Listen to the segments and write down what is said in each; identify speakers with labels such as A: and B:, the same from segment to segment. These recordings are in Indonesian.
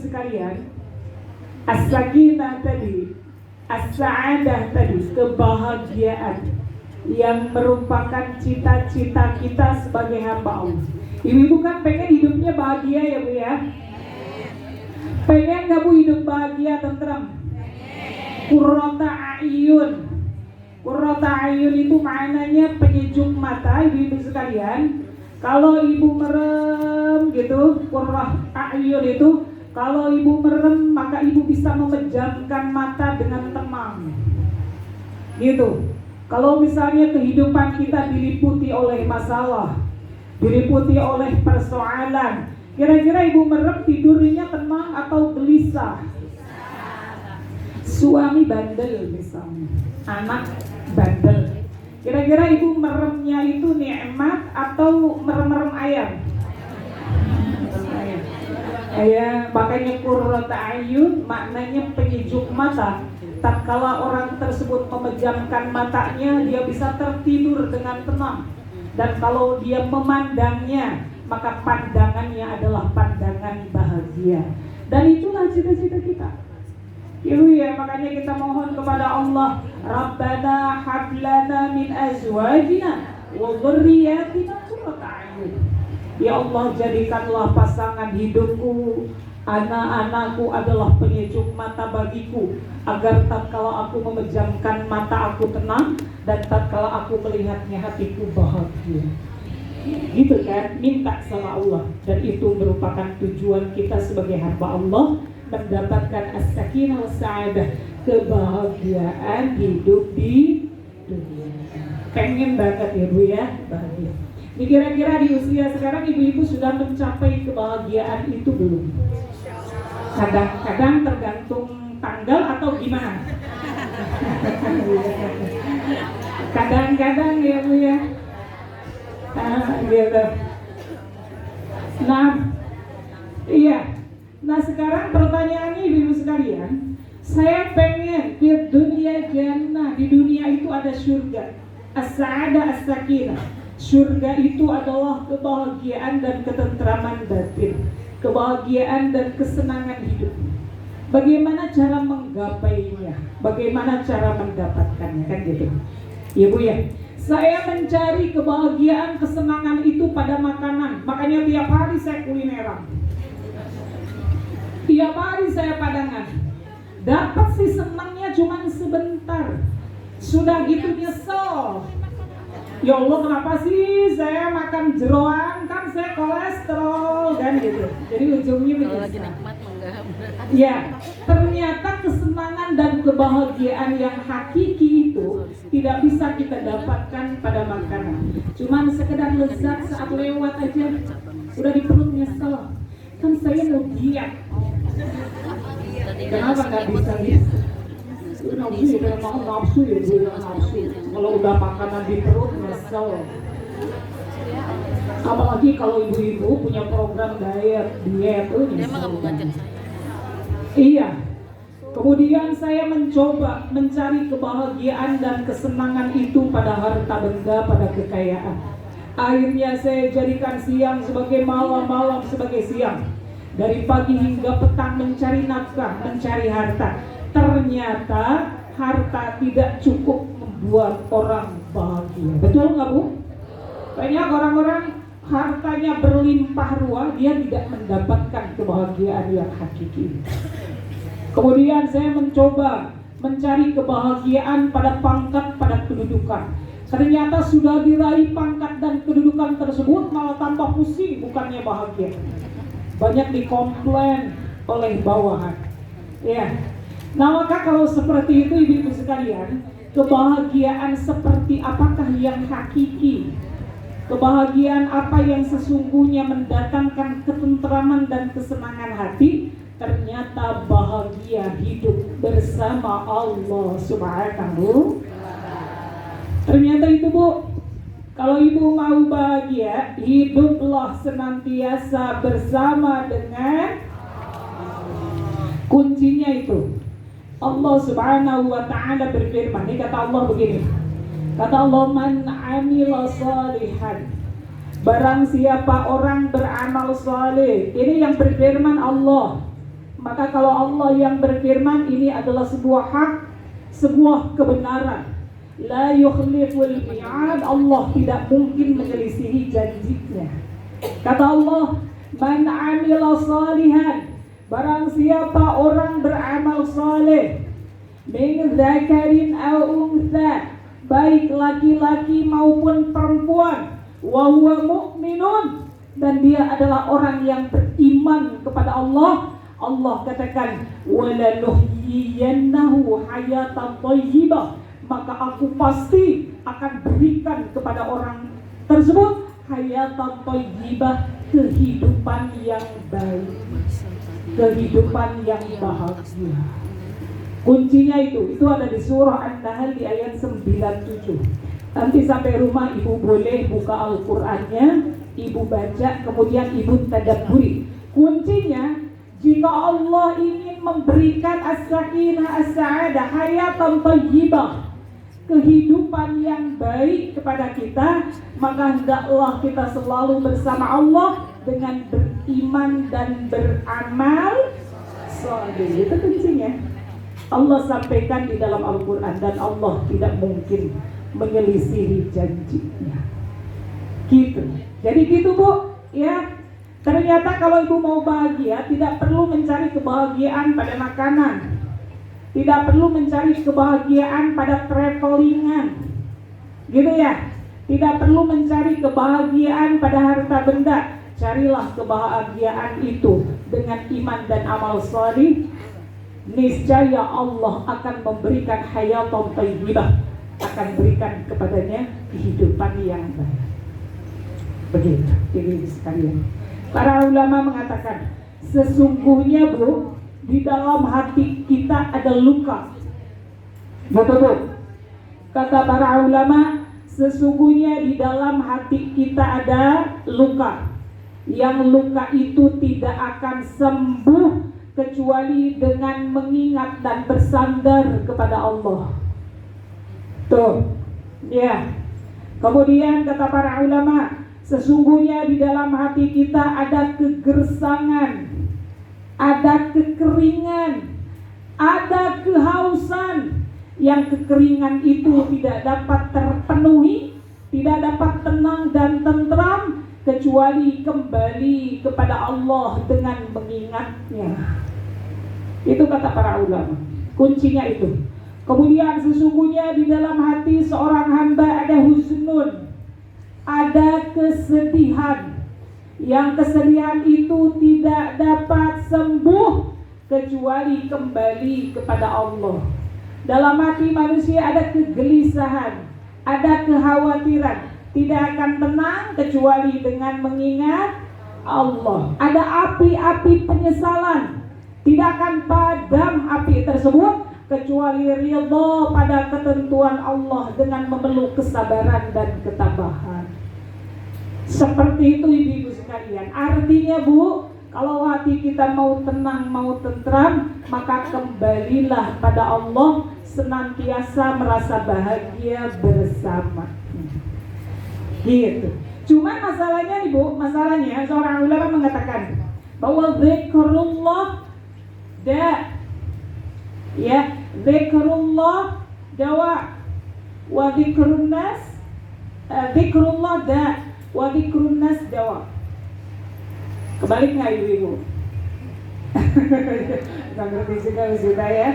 A: sekalian, as-sakinah tadi, as-sa'adah tadi, kebahagiaan yang merupakan cita-cita kita sebagai hamba Allah. Ibu-ibu kan pengen hidupnya bahagia ya Bu ya? Pengen gak Bu hidup bahagia, tenteram? Qurrata a'yun. Qurrata a'yun itu maknanya penyejuk mata, ibu-ibu sekalian. Kalau ibu merem gitu, qurrah a'yun itu, kalau ibu merem maka ibu bisa memejamkan mata dengan tenang. Gitu. Kalau misalnya kehidupan kita diliputi oleh masalah, diliputi oleh persoalan, kira-kira ibu merem tidurnya tenang atau gelisah? Suami bandel misalnya, anak bandel, kira-kira ibu meremnya itu nikmat atau merem-merem ayam? Ya, makanya qurrata ayun maknanya penyejuk mata. Tatkala orang tersebut memejamkan matanya, dia bisa tertidur dengan tenang. Dan kalau dia memandangnya, maka pandangannya adalah pandangan bahagia. Dan itulah cita-cita kita. Ibu ya, makanya kita mohon kepada Allah, Rabbana hablana min azwajina wa dzurriyyatina qurrata a'yun. Ya Allah, jadikanlah pasangan hidupku, anak-anakku adalah penyejuk mata bagiku, agar tatkala aku memejamkan mata aku tenang, dan tatkala aku melihatnya hatiku bahagia. Gitu kan, minta sama Allah. Dan itu merupakan tujuan kita sebagai hamba Allah, mendapatkan as-sakinah was-sa'adah, kebahagiaan hidup di dunia. Pengen banget ya Bu ya, bahagia. Ini kira-kira di usia sekarang ibu-ibu sudah mencapai kebahagiaan itu belum? Kadang-kadang tergantung tanggal atau gimana? Kadang-kadang ya Bu ya. Gitu. Nah, iya. Nah sekarang pertanyaannya ibu sekalian, saya pengen di dunia jannah, di dunia itu ada surga, as-sa'adah as-sakinah. Surga itu adalah kebahagiaan dan ketentraman batin, kebahagiaan dan kesenangan hidup. Bagaimana cara menggapainya? Bagaimana cara mendapatkannya? Kan gitu. Ya Bu ya. Saya mencari kebahagiaan, kesenangan itu pada makanan. Makanya tiap hari saya kulineran. Tiap hari saya padangan. Dapat sih senangnya cuma sebentar. Sudah gitu nyesel. Ya Allah, kenapa sih saya makan jeroan, kan saya kolesterol kan gitu. Jadi ujungnya menyesal. Ya, ternyata kesenangan dan kebahagiaan yang hakiki itu tidak bisa kita dapatkan pada makanan. Cuman sekedar lezat saat lewat aja, udah di perut nyesel. Kan saya mau diet. Kenapa nggak bisa gitu? Nafsu ya, nafsu ya, nafsu. Kalau udah makanan di perut nyesel. Apalagi kalau ibu-ibu punya program diet tuh nyesel. Iya. Kemudian saya mencoba mencari kebahagiaan dan kesenangan itu pada harta benda, pada kekayaan. Akhirnya saya jadikan siang sebagai malam, malam sebagai siang. Dari pagi hingga petang mencari nafkah, mencari harta. Ternyata harta tidak cukup membuat orang bahagia. Betul nggak Bu? Banyak orang-orang hartanya berlimpah ruah, dia tidak mendapatkan kebahagiaan yang hakiki. Kemudian saya mencoba mencari kebahagiaan pada pangkat, pada kedudukan. Ternyata sudah diraih pangkat dan kedudukan tersebut malah tambah pusing, bukannya bahagia. Banyak dikomplain oleh bawahan. Ya. Nah maka kalau seperti itu ibu-ibu sekalian, kebahagiaan seperti apakah yang hakiki? Kebahagiaan apa yang sesungguhnya mendatangkan ketentraman dan kesenangan hati? Ternyata bahagia hidup bersama Allah Subhanahu. Ternyata itu Bu. Kalau ibu mau bahagia, hiduplah senantiasa bersama dengan kuncinya itu. Allah Subhanahu wa ta'ala berfirman, ini kata Allah begini. Kata Allah, man amila salihan. Barang siapa orang beramal saleh. Ini yang berfirman Allah. Maka kalau Allah yang berfirman, ini adalah sebuah hak, sebuah kebenaran. La yukhliful mi'ad, Allah tidak mungkin menyelisihi janjinya. Kata Allah, man amila salihan, barang siapa orang beramal saleh, min dzakarin aw untha, baik laki-laki maupun perempuan, wa huwa mu'minun, dan dia adalah orang yang beriman kepada Allah. Allah katakan, walanuhyiyannahu hayatan thayyibah, maka aku pasti akan berikan kepada orang tersebut hayatan thayyibah, kehidupan yang baik, kehidupan yang bahagia. Kuncinya itu ada di surah An-Nahl di ayat 97. Nanti sampai rumah ibu boleh buka Al-Qur'annya, ibu baca, kemudian ibu tadabburi. Kuncinya, jika Allah ingin memberikan as-sakinah, as-sa'adah, hayatan thayyibah, kehidupan yang baik kepada kita, maka hendaklah kita selalu bersama Allah dengan beriman dan beramal saleh. Itu kuncinya. Allah sampaikan di dalam Al-Quran, dan Allah tidak mungkin menyelisihi janjinya. Gitu. Jadi gitu Bu, ya. Ternyata kalau ibu mau bahagia, tidak perlu mencari kebahagiaan pada makanan, tidak perlu mencari kebahagiaan pada travelingan, gitu ya. Tidak perlu mencari kebahagiaan pada harta benda. Carilah kebahagiaan itu dengan iman dan amal salih. Niscaya Allah akan memberikan hayatan thayyibah, akan berikan kepadanya kehidupan yang baik. Begitu, ini sekalian. Para ulama mengatakan, sesungguhnya Bu, di dalam hati kita ada luka. Betul Bu? Kata para ulama, sesungguhnya di dalam hati kita ada luka. Yang luka itu tidak akan sembuh kecuali dengan mengingat dan bersandar kepada Allah. Tuh, ya. Kemudian kata para ulama, sesungguhnya di dalam hati kita ada kegersangan, ada kekeringan, ada kehausan. Yang kekeringan itu tidak dapat terpenuhi, tidak dapat tenang dan tentram kecuali kembali kepada Allah dengan mengingatnya. Itu kata para ulama. Kuncinya itu. Kemudian sesungguhnya di dalam hati seorang hamba ada husnun, ada kesedihan. Yang kesedihan itu tidak dapat sembuh kecuali kembali kepada Allah. Dalam hati manusia ada kegelisahan, ada kekhawatiran, tidak akan tenang kecuali dengan mengingat Allah. Ada api-api penyesalan, tidak akan padam api tersebut kecuali ridha pada ketentuan Allah dengan memeluk kesabaran dan ketabahan. Seperti itu ibu-ibu sekalian. Artinya Bu, kalau hati kita mau tenang, mau tentram, maka kembalilah pada Allah, senantiasa merasa bahagia bersama. Gitu. Cuman masalahnya nih Bu, masalahnya seorang ulama mengatakan bahwa zikrullah zikrullah dawa wa zikrun nas, zikrullah wa zikrun nas dawa. Kebalik nggak ibu-ibu? Nggak ngerti sudah ya.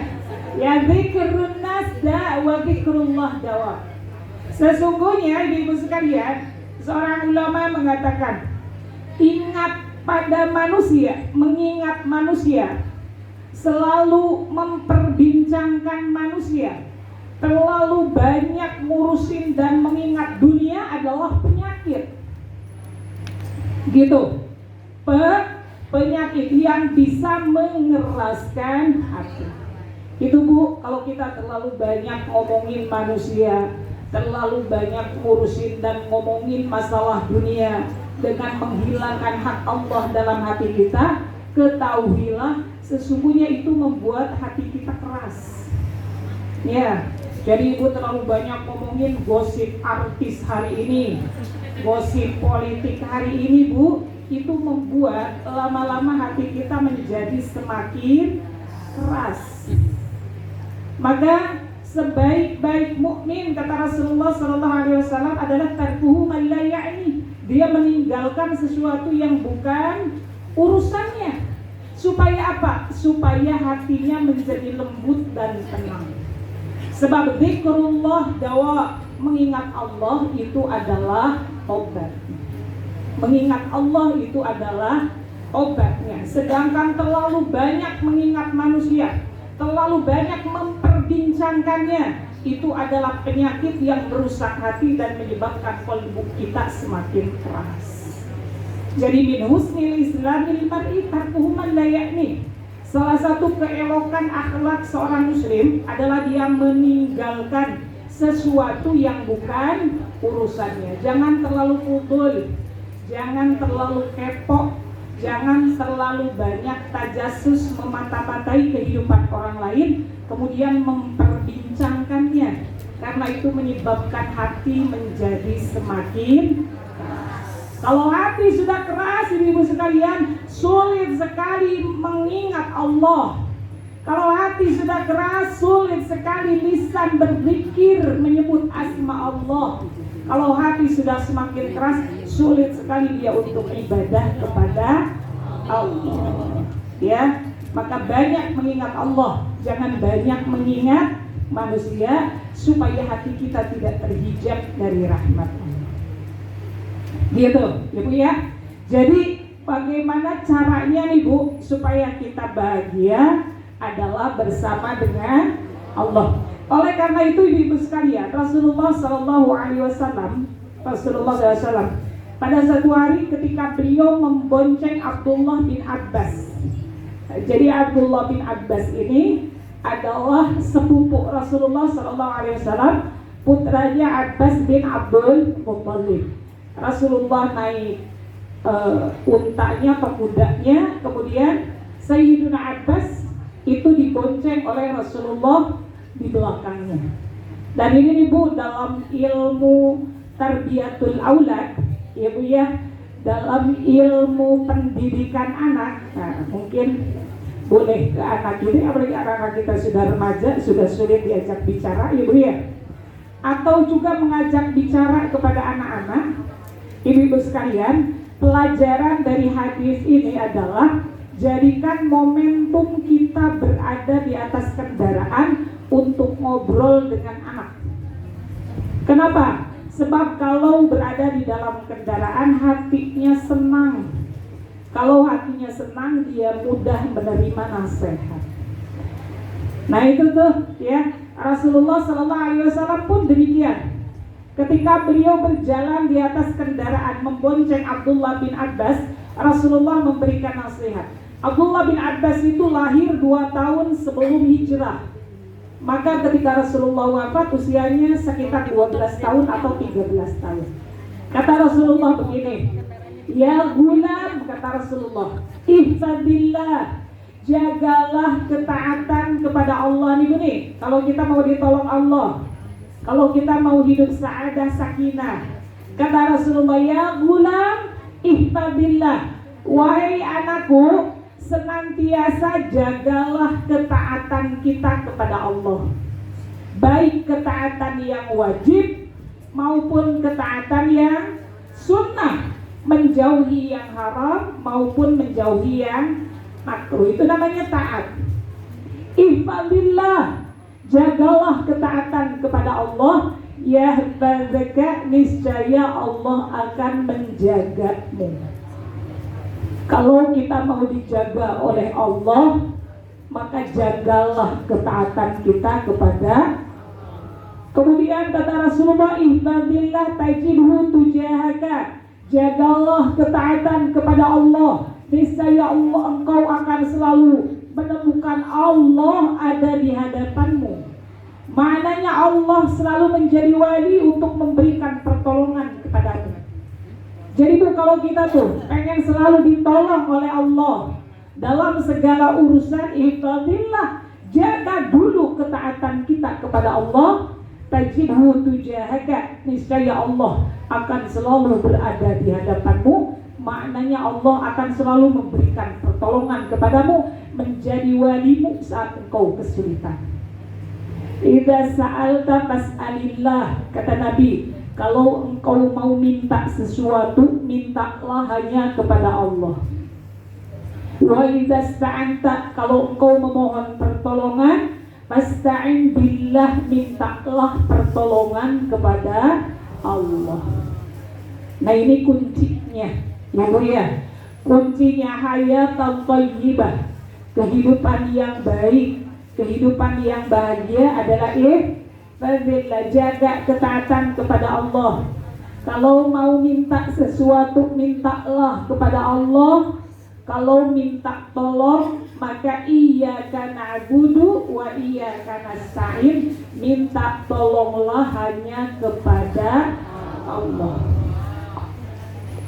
A: Ya zikrun nas wa zikrullah dawa. Sesungguhnya ibu-ibu sekalian, seorang ulama mengatakan, ingat pada manusia, mengingat manusia, selalu memperbincangkan manusia, terlalu banyak ngurusin dan mengingat dunia adalah penyakit. Gitu. Penyakit yang bisa mengeraskan hati. Itu Bu, kalau kita terlalu banyak ngomongin manusia, terlalu banyak ngurusin dan ngomongin masalah dunia dengan menghilangkan hak Allah dalam hati kita, ketahuilah sesungguhnya itu membuat hati kita keras. Ya, jadi Ibu terlalu banyak ngomongin gosip artis hari ini, gosip politik hari ini Bu, itu membuat lama-lama hati kita menjadi semakin keras. Maka sebaik-baik mukmin, kata Rasulullah SAW, adalah tarkuhu man la ya'ni. Dia meninggalkan sesuatu yang bukan urusannya. Supaya apa? Supaya hatinya menjadi lembut dan tenang. Sebab zikrullah dawa, mengingat Allah itu adalah obat. Mengingat Allah itu adalah obatnya. Sedangkan terlalu banyak mengingat manusia, terlalu banyak memperbincangkannya, itu adalah penyakit yang merusak hati dan menyebabkan kolbu kita semakin keras. Jadi min husnil islamil mar'i tarkuhu man la ya'ni. Salah satu keelokan akhlak seorang muslim adalah dia meninggalkan sesuatu yang bukan urusannya. Jangan terlalu fudul, jangan terlalu kepo, jangan terlalu banyak tajasus, memata-matai kehidupan orang lain, kemudian memperbincangkannya. Karena itu menyebabkan hati menjadi semakin keras. Kalau hati sudah keras, ibu-ibu sekalian, sulit sekali mengingat Allah. Kalau hati sudah keras, sulit sekali lisan berzikir menyebut asma Allah. Kalau hati sudah semakin keras, sulit sekali dia untuk ibadah kepada Allah. Ya, maka banyak mengingat Allah, jangan banyak mengingat manusia, supaya hati kita tidak terhijab dari rahmat Allah. Gitu, ya Bu ya. Jadi bagaimana caranya nih Bu supaya kita bahagia? Adalah bersama dengan Allah. Oleh karena itu ibu-ibu sekalian, Rasulullah SAW pada satu hari ketika beliau membonceng Abdullah bin Abbas. Jadi Abdullah bin Abbas ini adalah sepupu Rasulullah SAW, putranya Abbas bin Abdul Muttalib. Rasulullah naik untanya atau kudanya, kemudian Sayyiduna Abbas itu dibonceng oleh Rasulullah di belakangnya. Dan ini nih Bu, dalam ilmu tarbiyatul aulad, ya Bu ya, dalam ilmu pendidikan anak, nah mungkin boleh ke anak ini, apalagi anak-anak kita sudah remaja, sudah sulit diajak bicara, ya Bu ya, atau juga mengajak bicara kepada anak-anak. Ibu-ibu sekalian, pelajaran dari hadis ini adalah jadikan momentum kita berada di atas kendaraan untuk ngobrol dengan anak. Kenapa? Sebab kalau berada di dalam kendaraan hatinya senang. Kalau hatinya senang, dia mudah menerima nasihat. Nah itu tuh ya, Rasulullah SAW pun demikian. Ketika beliau berjalan di atas kendaraan membonceng Abdullah bin Abbas, Rasulullah memberikan nasihat. Abdullah bin Abbas itu lahir 2 tahun sebelum hijrah. Maka ketika Rasulullah wafat usianya sekitar 12 tahun atau 13 tahun. Kata Rasulullah begini, ya gulam, kata Rasulullah, ihfadillah, jagalah ketaatan kepada Allah nih. Kalau kita mau ditolong Allah, kalau kita mau hidup sa'adah sakinah, kata Rasulullah, ya gulam ihfadillah, wahai anakku, senantiasa jagalah ketaatan kita kepada Allah, baik ketaatan yang wajib maupun ketaatan yang sunnah, menjauhi yang haram maupun menjauhi yang makruh. Itu namanya taat. Ihfadillah, jagalah ketaatan kepada Allah, yahfazaka, niscaya Allah akan menjagamu. Kalau kita mau dijaga oleh Allah, maka jagalah ketaatan kita kepada. Kemudian kata Rasulullah, ihfazillah tajidhu tujahaka, jagalah ketaatan kepada Allah, niscaya Allah, engkau akan selalu menemukan Allah ada di hadapanmu. Maknanya Allah selalu menjadi wali untuk memberikan pertolongan kepadamu. Jadi tuh kalau kita tuh pengen selalu ditolong oleh Allah dalam segala urusan, ihfazillah, jaga dulu ketaatan kita kepada Allah, tajidhu tujahaka, niscaya Allah akan selalu berada di hadapanmu maknanya Allah akan selalu memberikan pertolongan kepadamu, menjadi walimu saat engkau kesulitan. Idza sa'alta fas'alillah, kata Nabi, kalau engkau mau minta sesuatu, mintalah hanya kepada Allah. Wa idza sta'anta, kalau engkau memohon pertolongan, fasta'in billah, mintalah pertolongan kepada Allah. Nah ini kuncinya, ya. Kuncinya hayatan thayyibah, kehidupan yang baik, kehidupan yang bahagia adalah jaga ketaatan kepada Allah. Kalau mau minta sesuatu, mintalah kepada Allah. Kalau minta tolong, maka iyyaka na'budu wa iyyaka nasta'in, minta tolonglah hanya kepada Allah.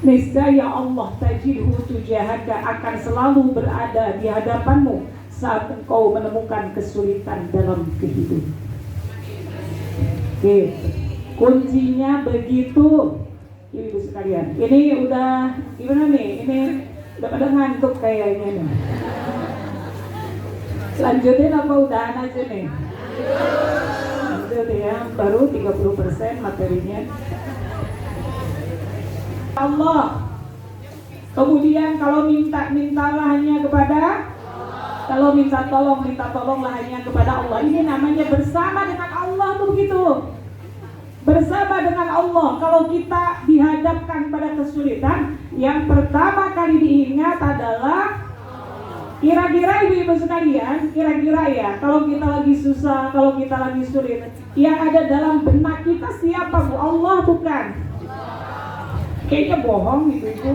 A: Niscaya Allah tajidhu tujahaka, akan selalu berada di hadapanmu saat engkau menemukan kesulitan dalam kehidupan. Oke, kuncinya begitu, ibu sekalian. Ini udah gimana nih? Ini udah pada ngantuk kayaknya nih. Lanjutin apa udahan aja nih? Lanjut ya, baru 30% materinya. Allah. Kemudian kalau mintalah hanya kepada, kalau minta tolonglah hanya kepada Allah. Ini namanya bersama dengan Allah tuh begitu. Bersama dengan Allah. Kalau kita dihadapkan pada kesulitan, yang pertama kali diingat adalah, kira-kira ibu-ibu sekalian, kira-kira ya, kalau kita lagi susah, kalau kita lagi sulit, yang ada dalam benak kita siapa Bu? Allah bukan? Kayaknya bohong gitu itu.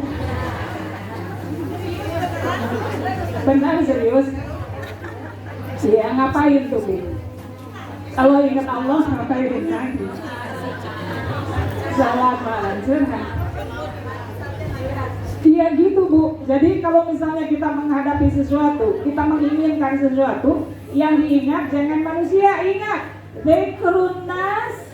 A: Benar, serius. Ya ngapain tuh Bu? Kalau ingat Allah ngapain lagi? Salat malam curhat. Iya gitu Bu. Jadi kalau misalnya kita menghadapi sesuatu, kita menginginkan sesuatu, yang diingat jangan manusia, ingat dzikrun nas.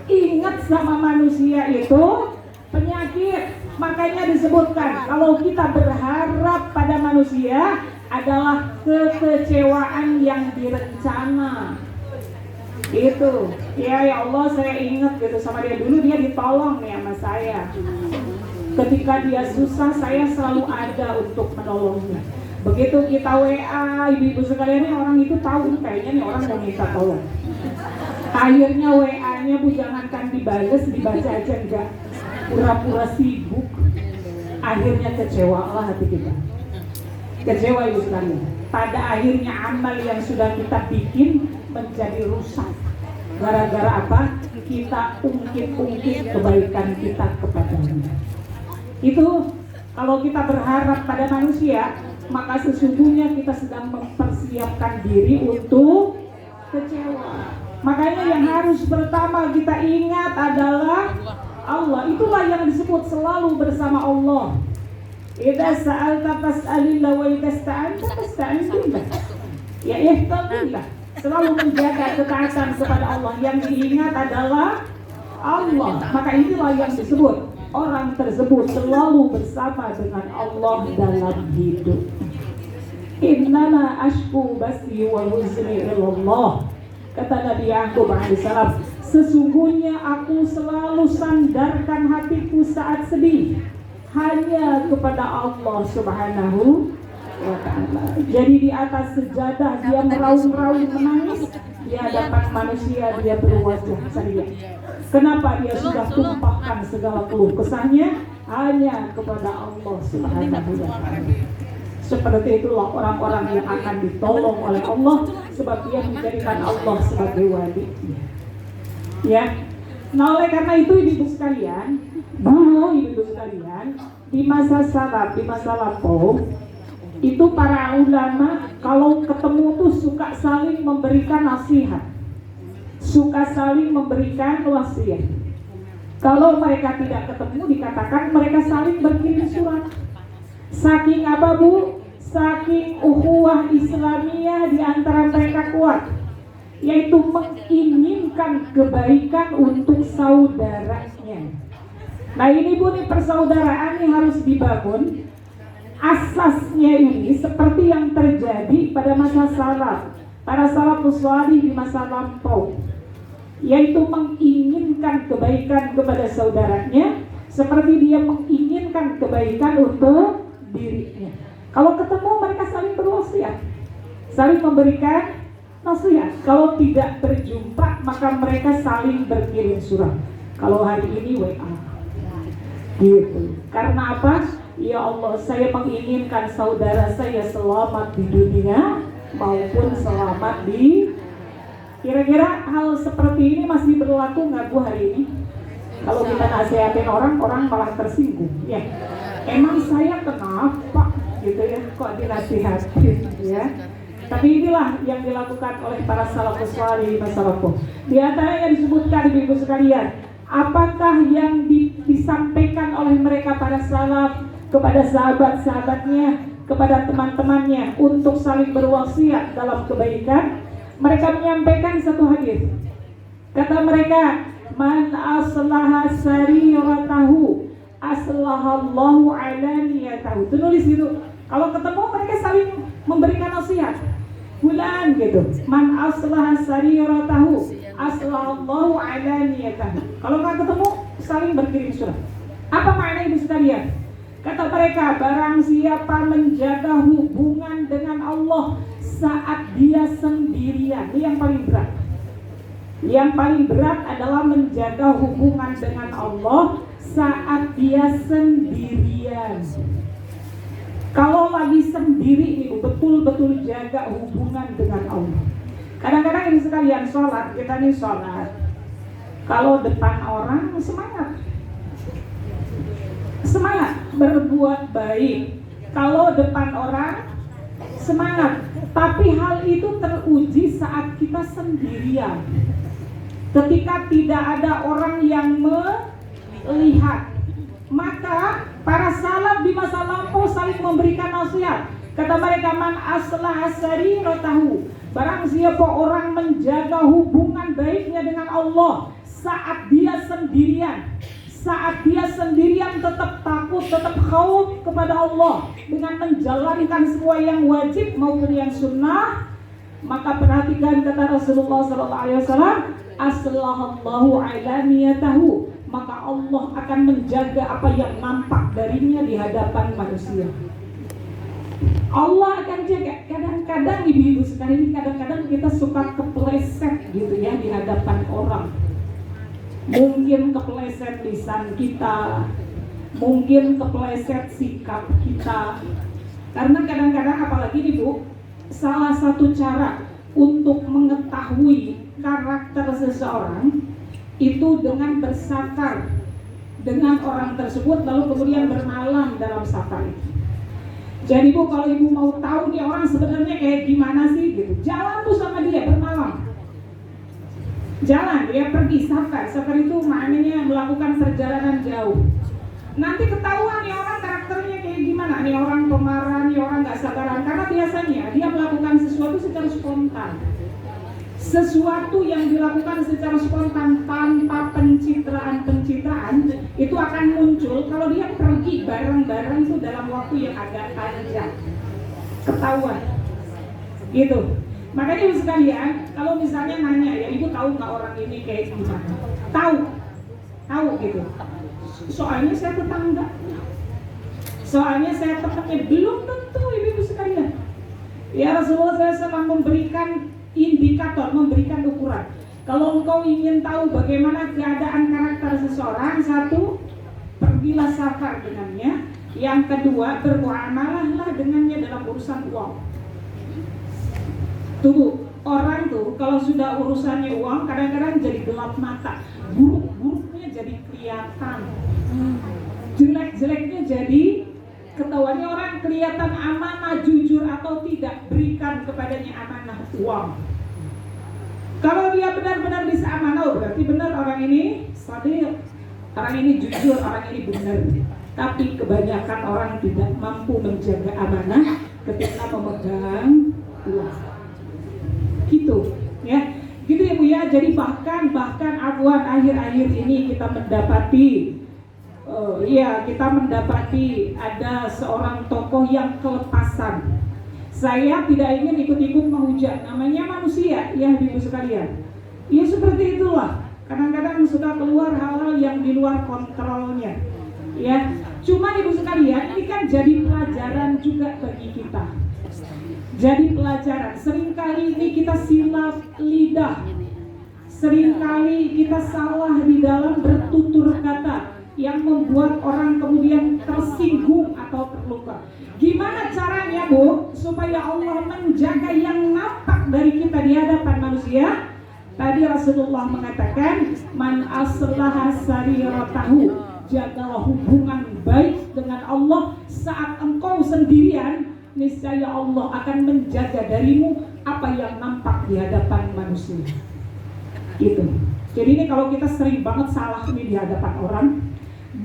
A: Ingat sama manusia itu penyakit. Makanya disebutkan kalau kita berharap pada manusia adalah kekecewaan yang direncana. Gitu. Ya Allah, saya ingat gitu sama dia, dulu dia ditolong nih sama saya. Ketika dia susah, saya selalu ada untuk menolongnya. Begitu kita WA, ibu-ibu sekalian, orang itu tahu kayaknya nih orang mau minta tolong. Akhirnya WA-nya Bu jangankan dibales, dibaca aja enggak. Pura-pura sibuk. Akhirnya kecewa lah hati kita. Kecewa ibu sekalian. Pada akhirnya amal yang sudah kita bikin menjadi rusak. Gara-gara apa? Kita ungkit-ungkit kebaikan kita kepadanya. Itu kalau kita berharap pada manusia, maka sesungguhnya kita sedang mempersiapkan diri untuk kecewa. Makanya yang harus pertama kita ingat adalah Allah. Itulah yang disebut selalu bersama Allah. Idza sa'alta fas'alillah wa idza sta'anta fasta'in billah. Ya ihfazillah. Selalu menjaga ketaatan kepada Allah. Yang diingat adalah Allah. Maka inilah yang disebut orang tersebut selalu bersama dengan Allah dalam hidup. Innama ashku basi wa huzni ilallah. Kata Nabi Ya'qub alaihissalam, sesungguhnya aku selalu sandarkan hatiku saat sedih hanya kepada Allah Subhanahu wa ta'ala. Jadi di atas sejadah dia meraung-raung menangis, di hadapan manusia dia berwajah ceria. Kenapa? Dia sudah tumpahkan segala keluh kesahnya hanya kepada Allah Subhanahu wa ta'ala. Seperti itulah orang-orang yang akan ditolong oleh Allah, sebab dia menjadikan Allah sebagai walinya. Ya. Nah oleh karena itu ibu sekalian, dulu ibu sekalian, di masa salaf, di masa lampau, itu para ulama kalau ketemu tuh suka saling memberikan nasihat, suka saling memberikan wasiat. Kalau mereka tidak ketemu, dikatakan mereka saling berkirim surat. Saking apa Bu? Saking ukhuwah Islamiyah di antara mereka kuat, yaitu menginginkan kebaikan untuk saudaranya. Nah ini Bu, nih persaudaraan ini harus dibangun. Asasnya ini seperti yang terjadi pada masa salaf, para salafus salih di masa lampau, yaitu menginginkan kebaikan kepada saudaranya seperti dia menginginkan kebaikan untuk dirinya. Kalau ketemu mereka saling berwasiat, saling memberikan nasihat. Kalau tidak berjumpa maka mereka saling berkirim surat. Kalau hari ini WA. Gitu. Karena apa? Ya Allah, saya menginginkan saudara saya selamat di dunia maupun selamat di. Kira-kira hal seperti ini masih berlaku nggak Bu hari ini? Kalau kita nasihatin orang malah tersinggung. Ya, emang saya kenapa gitu ya? Kok dinasihatin ya? Tapi inilah yang dilakukan oleh para salafus salih masa lampau. Di antaranya disebutkan Ibu sekalian, apakah yang disampaikan oleh mereka para salaf kepada sahabat-sahabatnya, kepada teman-temannya untuk saling berwasiat dalam kebaikan? Mereka menyampaikan satu hadis. Kata mereka, man aslaha sariratahu aslahallahu alaniyatahu. Tulis gitu. Kalau ketemu mereka saling memberikan nasihat. Fulan gitu. Man aslaha sariratahu aslahallahu alaniyatahu. Kalau nggak ketemu saling berkirim surat. Apa makna itu sekalian? Kata mereka, barang siapa menjaga hubungan dengan Allah saat dia sendirian. Ini yang paling berat. Yang paling berat adalah menjaga hubungan dengan Allah saat dia sendirian. Kalau lagi sendiri nih, betul-betul jaga hubungan dengan Allah. Kadang-kadang ini sekalian sholat, kita nih sholat. Kalau depan orang semangat berbuat baik. Kalau depan orang semangat. Tapi hal itu teruji saat kita sendirian. Ketika tidak ada orang yang melihat, maka para salaf di masa lampau saling memberikan nasihat. Kata mereka, man aslaha sariratahu, barang siapa orang menjaga hubungan baiknya dengan Allah saat dia sendirian. Saat dia sendirian tetap takut, tetap khauf kepada Allah dengan menjalankan semua yang wajib maupun yang sunnah, maka perhatikan kata Rasulullah SAW, aslahallahu alaniyatahu, maka Allah akan menjaga apa yang nampak darinya di hadapan manusia. Allah akan jaga. Kadang-kadang ibu-ibu sekalian, kadang-kadang kita suka kepleset gitu ya di hadapan orang. Mungkin kepleset lisan kita, mungkin kepleset sikap kita. Karena kadang-kadang apalagi nih Bu, salah satu cara untuk mengetahui karakter seseorang itu dengan bersakar dengan orang tersebut lalu kemudian bermalam dalam sakar itu. Jadi Bu, kalau Ibu mau tahu nih orang sebenarnya kayak gimana sih gitu, jalan tuh sama dia bermalam. Jalan, dia pergi sakar itu maknanya melakukan perjalanan jauh. Nanti ketahuan nih orang karakternya kayak gimana, nih orang pemarah, nih orang gak sabaran. Karena biasanya dia melakukan sesuatu secara spontan. Sesuatu yang dilakukan secara spontan tanpa pencitraan itu akan muncul kalau dia pergi bareng-bareng itu dalam waktu yang agak panjang. Ketahuan gitu. Makanya Ibu sekalian, kalau misalnya nanya ya, Ibu tahu nggak orang ini kayak gimana? Tahu gitu. Soalnya saya tetangga, soalnya saya temannya, belum tentu Ibu sekalian. Ya Rasulullah SAW memberikan indikator, memberikan ukuran. Kalau engkau ingin tahu bagaimana keadaan karakter seseorang, satu, pergilah safar dengannya. Yang kedua, bermuamalahlah dengannya dalam urusan uang. Tuh, orang tuh kalau sudah urusannya uang kadang-kadang jadi gelap mata, buruk-buruknya jadi kelihatan, jelek-jeleknya jadi ketahuannya. Orang kelihatan amanah, jujur atau tidak, berikan kepadanya amanah uang. Kalau dia benar-benar bisa amanah, berarti benar orang ini sadil, orang ini jujur, orang ini benar. Tapi kebanyakan orang tidak mampu menjaga amanah ketika memegang uang. Gitu ya, gitu ya Bu ya. Jadi bahkan Afwan akhir-akhir ini kita mendapati Iya, kita mendapati ada seorang tokoh yang kelepasan. Saya tidak ingin ikut-ikut menghujat, namanya manusia, ya ibu sekalian. Ya seperti itulah. Kadang-kadang suka keluar hal-hal yang di luar kontrolnya. Ya, cuma ibu sekalian, ini kan jadi pelajaran juga bagi kita. Jadi pelajaran. Seringkali ini kita silap lidah. Seringkali kita salah di dalam bertutur kata yang membuat orang kemudian tersinggung atau terluka. Gimana caranya, Bu, supaya Allah menjaga yang nampak dari kita di hadapan manusia? Tadi Rasulullah mengatakan, man aslaha sariratahu, jagalah hubungan baik dengan Allah saat engkau sendirian, niscaya Allah akan menjaga darimu apa yang nampak di hadapan manusia. Gitu. Jadi ini kalau kita sering banget salah nih di hadapan orang,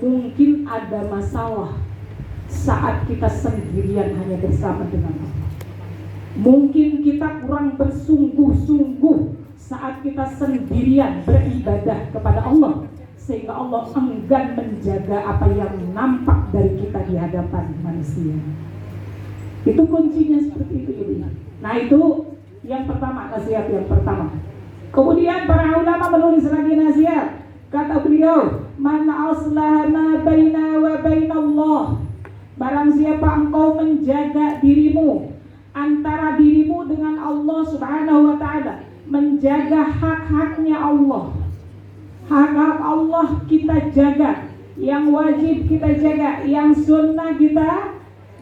A: mungkin ada masalah saat kita sendirian hanya bersama dengan Allah. Mungkin kita kurang bersungguh-sungguh saat kita sendirian beribadah kepada Allah, sehingga Allah enggan menjaga apa yang nampak dari kita di hadapan manusia. Itu kuncinya seperti itu, Ibu. Nah, itu yang pertama, nasihat yang pertama. Kemudian para ulama menulis lagi nasihat. Kata beliau, man aslaha ma baina wa bainallah. Barang siapa engkau menjaga dirimu, antara dirimu dengan Allah Subhanahu wa ta'ala, menjaga hak-haknya Allah. Hak-hak Allah kita jaga, yang wajib kita jaga, yang sunnah kita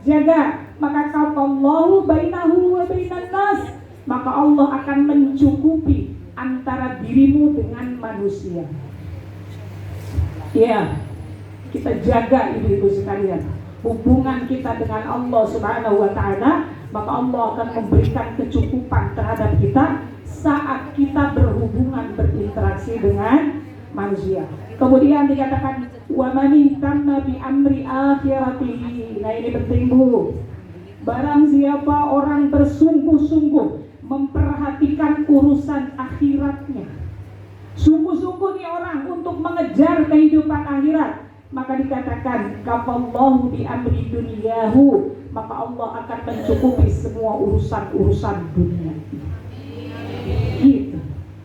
A: jaga. Maka kafallahu bainahu wa bainan nas, maka Allah akan mencukupi antara dirimu dengan manusia. Ya, kita jaga ibu-ibu sekalian hubungan kita dengan Allah Subhanahu wa ta'ala, maka Allah akan memberikan kecukupan terhadap kita saat kita berhubungan, berinteraksi dengan manusia. Kemudian dikatakan wa man ihtamma bi amri akhiratihi. Nah, ini penting, Bu. Barang siapa orang bersungguh-sungguh memperhatikan urusan akhiratnya, sungguh-sungguh nih orang untuk mengejar kehidupan akhirat, maka dikatakan kafallahu bi amri dunyahu, maka Allah akan mencukupi semua urusan-urusan dunia. Gitu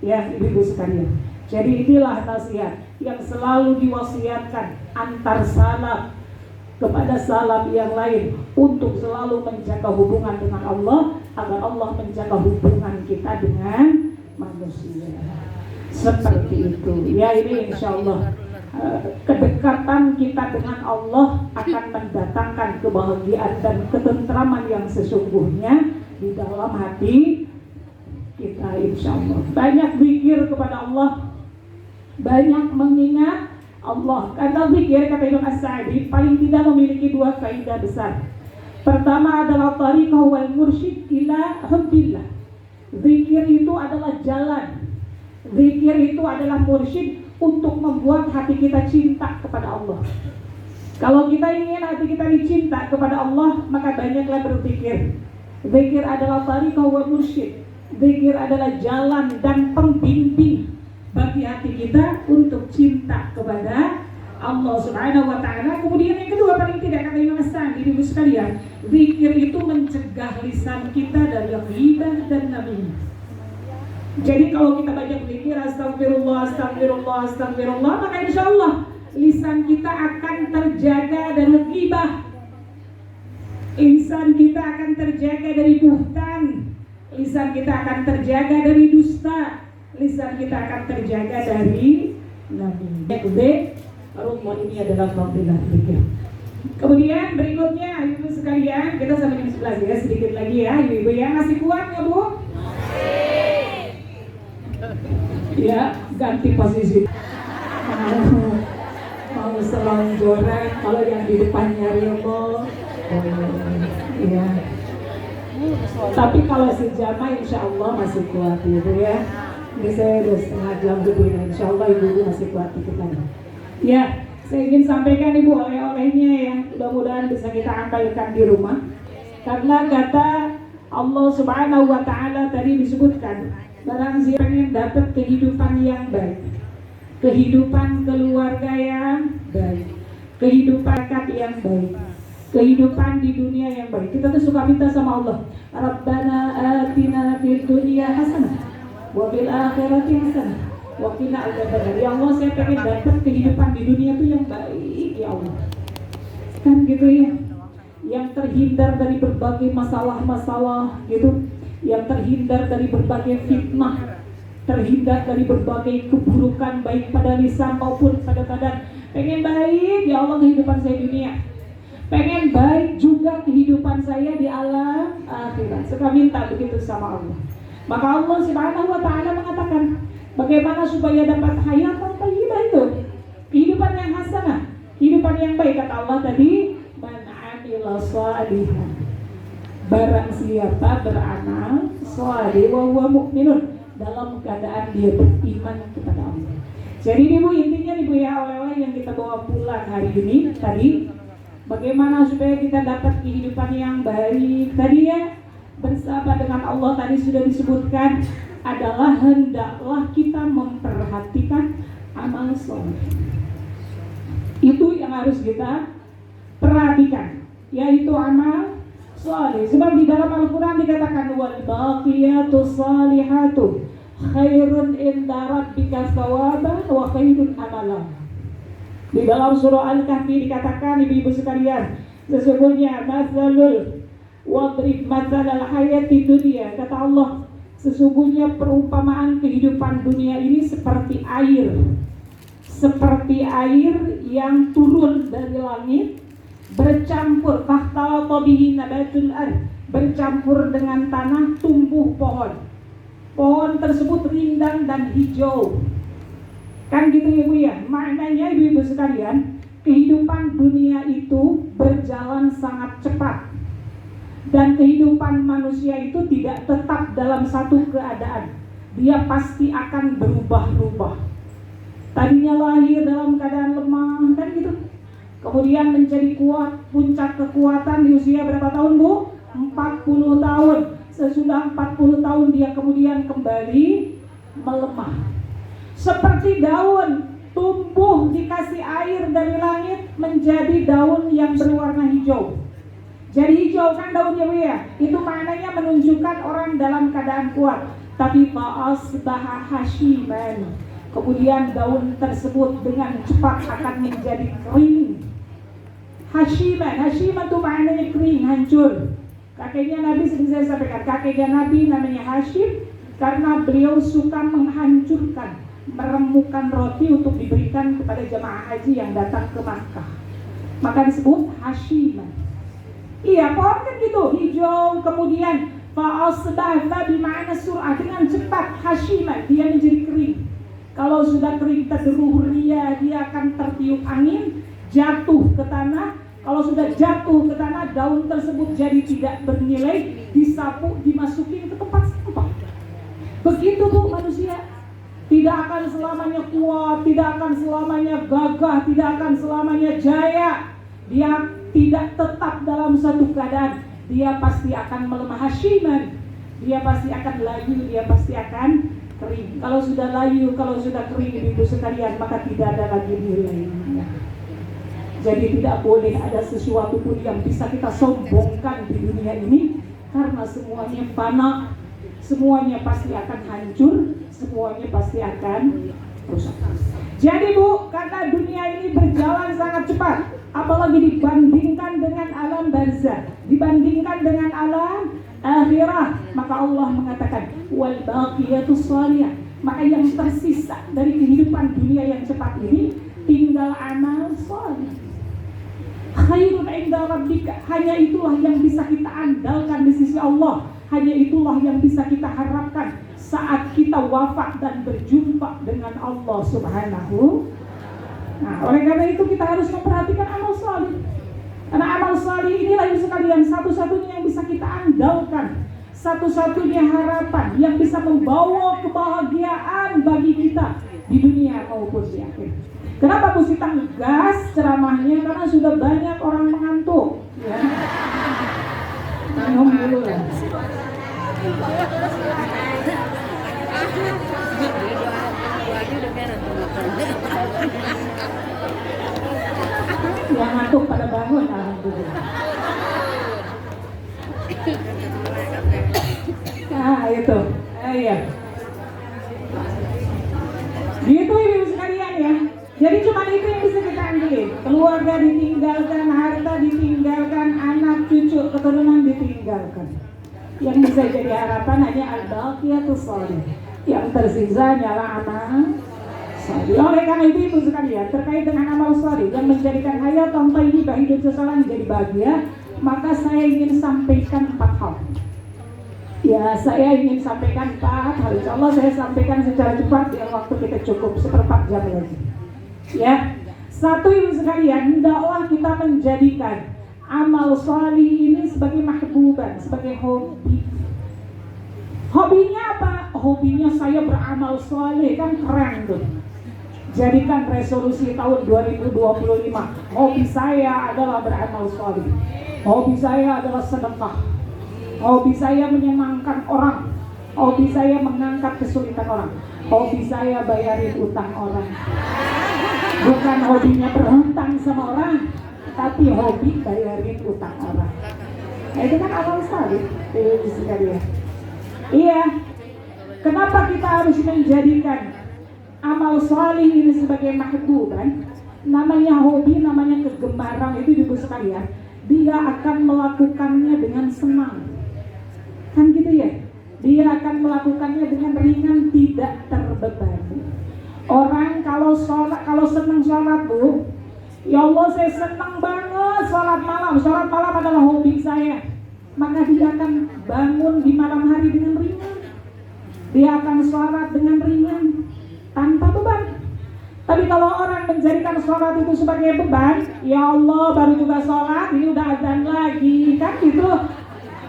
A: ya ibu-ibu sekalian. Jadi inilah nasihat yang selalu diwasiatkan antar salaf kepada salaf yang lain, untuk selalu menjaga hubungan dengan Allah, agar Allah menjaga hubungan kita dengan manusia. Seperti itu ya, ini insya Allah kedekatan kita dengan Allah akan mendatangkan kebahagiaan dan ketentraman yang sesungguhnya di dalam hati kita, insya Allah. Banyak zikir kepada Allah, banyak mengingat Allah. Karena zikir, kata Imam As-Sa'di, paling tidak memiliki dua faedah besar. Pertama adalah tariqah wal mursyid ila hubbillah. Zikir itu adalah jalan, zikir itu adalah mursyid untuk membuat hati kita cinta kepada Allah. Kalau kita ingin hati kita dicinta kepada Allah, maka banyaklah berzikir. Zikir adalah tariqah wal mursyid. Zikir adalah jalan dan pembimbing bagi hati kita untuk cinta kepada Allah Subhanahu wa ta'ala. Kemudian yang kedua, paling tidak, kata Imam As-Sa'di, ibu sekalian, zikir itu mencegah lisan kita dari ghibah dan namimah. Jadi kalau kita banyak zikir astagfirullah, astagfirullah, astagfirullah, maka insya Allah lisan kita akan terjaga dari ghibah, lisan kita akan terjaga dari buhtan, lisan kita akan terjaga dari dusta, lisan kita akan terjaga dari namimah. Allah, ini adalah fadilah zikir. Kemudian berikutnya ibu sekalian, kita sampai jam 11 ya, sedikit lagi ya ibu-ibu ya. Masih kuat nggak, Bu? Ya, ganti posisi. Mau selonjoran, kalau yang di depannya Rio, ya. Tapi kalau si Jama insya Allah masih kuat gitu ya. Ini saya udah setengah jam begini, insya Allah ibu masih kuat dikit lagi. Ya, saya ingin sampaikan ibu oleh-olehnya ya, mudah-mudahan bisa kita amalkan di rumah. Karena kata Allah Subhanahu wa ta'ala tadi disebutkan, barang siapa yang dapat kehidupan yang baik, kehidupan keluarga yang baik, kehidupan yang baik, kehidupan di dunia yang baik. Kita tuh suka minta sama Allah, Rabbana atina fid dunya hasanah wa fil akhirati hasanah wa qina adzabannar. Ya Allah, saya pengen dapat kehidupan di dunia tuh yang baik ya Allah. Kan gitu ya, yang terhindar dari berbagai masalah-masalah gitu, yang terhindar dari berbagai fitnah, terhindar dari berbagai keburukan baik pada lisan maupun pada badan. Pengen baik ya Allah kehidupan saya di dunia, pengen baik juga kehidupan saya di alam akhirat. Suka minta begitu sama Allah. Maka Allah Subhanahu wa taala mengatakan, bagaimana supaya dapat hayatan thayyibah itu, kehidupan yang hasanah, kehidupan yang baik. Kata Allah tadi, man amila shalihan, barang siapa beramal shalih wa huwa mu'minun, dalam keadaan dia beriman kepada Allah. Jadi ibu, intinya ibu ya, oleh-oleh yang kita bawa pulang hari ini tadi, bagaimana supaya kita dapat kehidupan yang baik tadi ya, bersama dengan Allah tadi sudah disebutkan, adalah hendaklah kita memperhatikan amal soleh. Itu yang harus kita perhatikan, yaitu amal soleh. Sebab di dalam Al-Quran dikatakan, wal baqiyatus salihatu khairun inda rabbika thawaban wa khairun amalan. Di dalam surah Al-Kahfi dikatakan, ibu-ibu sekalian, sesungguhnya mathalul wadrib mathalal hayati dunia, kata Allah, sesungguhnya perumpamaan kehidupan dunia ini seperti air, seperti air yang turun dari langit, bercampur fakhtalata bihi nabatul ard, bercampur dengan tanah, tumbuh pohon. Pohon tersebut rindang dan hijau. Kan gitu ya Bu ya. Maknanya ibu-ibu sekalian, kehidupan dunia itu berjalan sangat cepat. Dan kehidupan manusia itu tidak tetap dalam satu keadaan. Dia pasti akan berubah-ubah. Tadinya lahir dalam keadaan lemah, kan gitu. Kemudian menjadi kuat, puncak kekuatan di usia berapa tahun Bu? 40 tahun. Sesudah 40 tahun dia kemudian kembali melemah. Seperti daun, tumbuh dikasih air dari langit menjadi daun yang berwarna hijau. Jadi hijau kan daunnya Bu ya? Itu maknanya menunjukkan orang dalam keadaan kuat. Tapi fa'asbaha hashiman, kemudian daun tersebut dengan cepat akan menjadi kering. Hashiman itu maknanya kering, hancur. Kakeknya Nabi, sering saya sampaikan, kakeknya Nabi namanya Hashim karena beliau suka menghancurkan, meremukkan roti untuk diberikan kepada jemaah haji yang datang ke Makkah. Maka disebut Hashiman. Iya, pohon kan gitu, hijau, kemudian fa'asbaha bima'ana sur'ah, dengan cepat. Hashiman, dia menjadi kering. Kalau sudah kering terderuh ria, dia akan tertiup angin, jatuh ke tanah. Kalau sudah jatuh ke tanah, daun tersebut jadi tidak bernilai, disapu, dimasukin ke tempat sampah. Begitu tuh manusia, tidak akan selamanya kuat, tidak akan selamanya gagah, tidak akan selamanya jaya. Dia tidak tetap dalam satu keadaan. Dia pasti akan melemah. Hashiman, dia pasti akan layu, dia pasti akan kering. Kalau sudah layu, kalau sudah kering ibu sekalian, maka tidak ada lagi nilainya. Jadi tidak boleh ada sesuatu pun yang bisa kita sombongkan di dunia ini, karena semuanya fana, semuanya pasti akan hancur, semuanya pasti akan rusak. Jadi Bu, karena dunia ini berjalan sangat cepat, apalagi dibandingkan dengan alam barzakh, dibandingkan dengan alam akhirah, maka Allah mengatakan wal baqiyatus shalihah, maka yang tersisa dari kehidupan dunia yang cepat ini tinggal amal saleh. Khairun inda rabbika, hanya itulah yang bisa kita andalkan di sisi Allah, hanya itulah yang bisa kita harapkan saat kita wafat dan berjumpa dengan Allah Subhanahu. Nah, oleh karena itu kita harus memperhatikan amal saleh. Karena amal saleh inilah yang sekalian satu-satunya yang bisa kita andalkan, satu-satunya harapan yang bisa membawa kebahagiaan bagi kita di dunia maupun di akhirat. Kenapa mesti tegas ceramahnya? Karena sudah banyak orang mengantuk. Ya. Minum dulu lah. Yang ngantuk pada bangun, alhamdulillah. Itu, iya. Gitu ibu sekalian ya. Jadi cuma itu yang bisa kita ambil. Keluarga ditinggalkan, harta ditinggalkan, anak cucu keturunan ditinggalkan. Yang bisa jadi harapan hanya al-baqiyatus shalih. Yang tersisa hanyalah amal salih. Oleh karena itu ibu sekalian, terkait dengan amal salih yang menjadikan hayat tanpa ini hidup seseorang menjadi bahagia, maka saya ingin sampaikan 4 hal. Ya, saya ingin sampaikan 4 hal. Insyaallah saya sampaikan secara cepat biar waktu kita cukup 1/4 jam lagi. Ya, satu ibu sekalian, hendaklah kita menjadikan amal salih ini sebagai mahbuban, sebagai hobi. Hobinya apa? Hobinya saya beramal salih, kan keren tuh. Jadikan resolusi tahun 2025. Hobi saya adalah beramal salih. Hobi saya adalah sedekah. Hobi saya menyenangkan orang. Hobi saya mengangkat kesulitan orang. Hobi saya bayarin utang orang. Bukan hobinya berhutang sama orang, tapi hobi bayarin utang orang. Nah, itu kan amal salih. Iya. Kenapa kita harus menjadikan amal salih ini sebagai mahbuban? Namanya hobi, namanya kegemaran itu ibu sekalian. Dia akan melakukannya dengan senang. Kan gitu ya? Dia akan melakukannya dengan ringan, tidak terbebani. Orang kalau senang sholat bu, ya Allah saya senang banget sholat malam. Sholat malam adalah hobi saya. Maka dia akan bangun di malam hari dengan ringan. Dia akan sholat dengan ringan, tanpa beban. Tapi kalau orang menjadikan sholat itu sebagai beban, ya Allah baru juga sholat, ini udah azan lagi, kan gitu.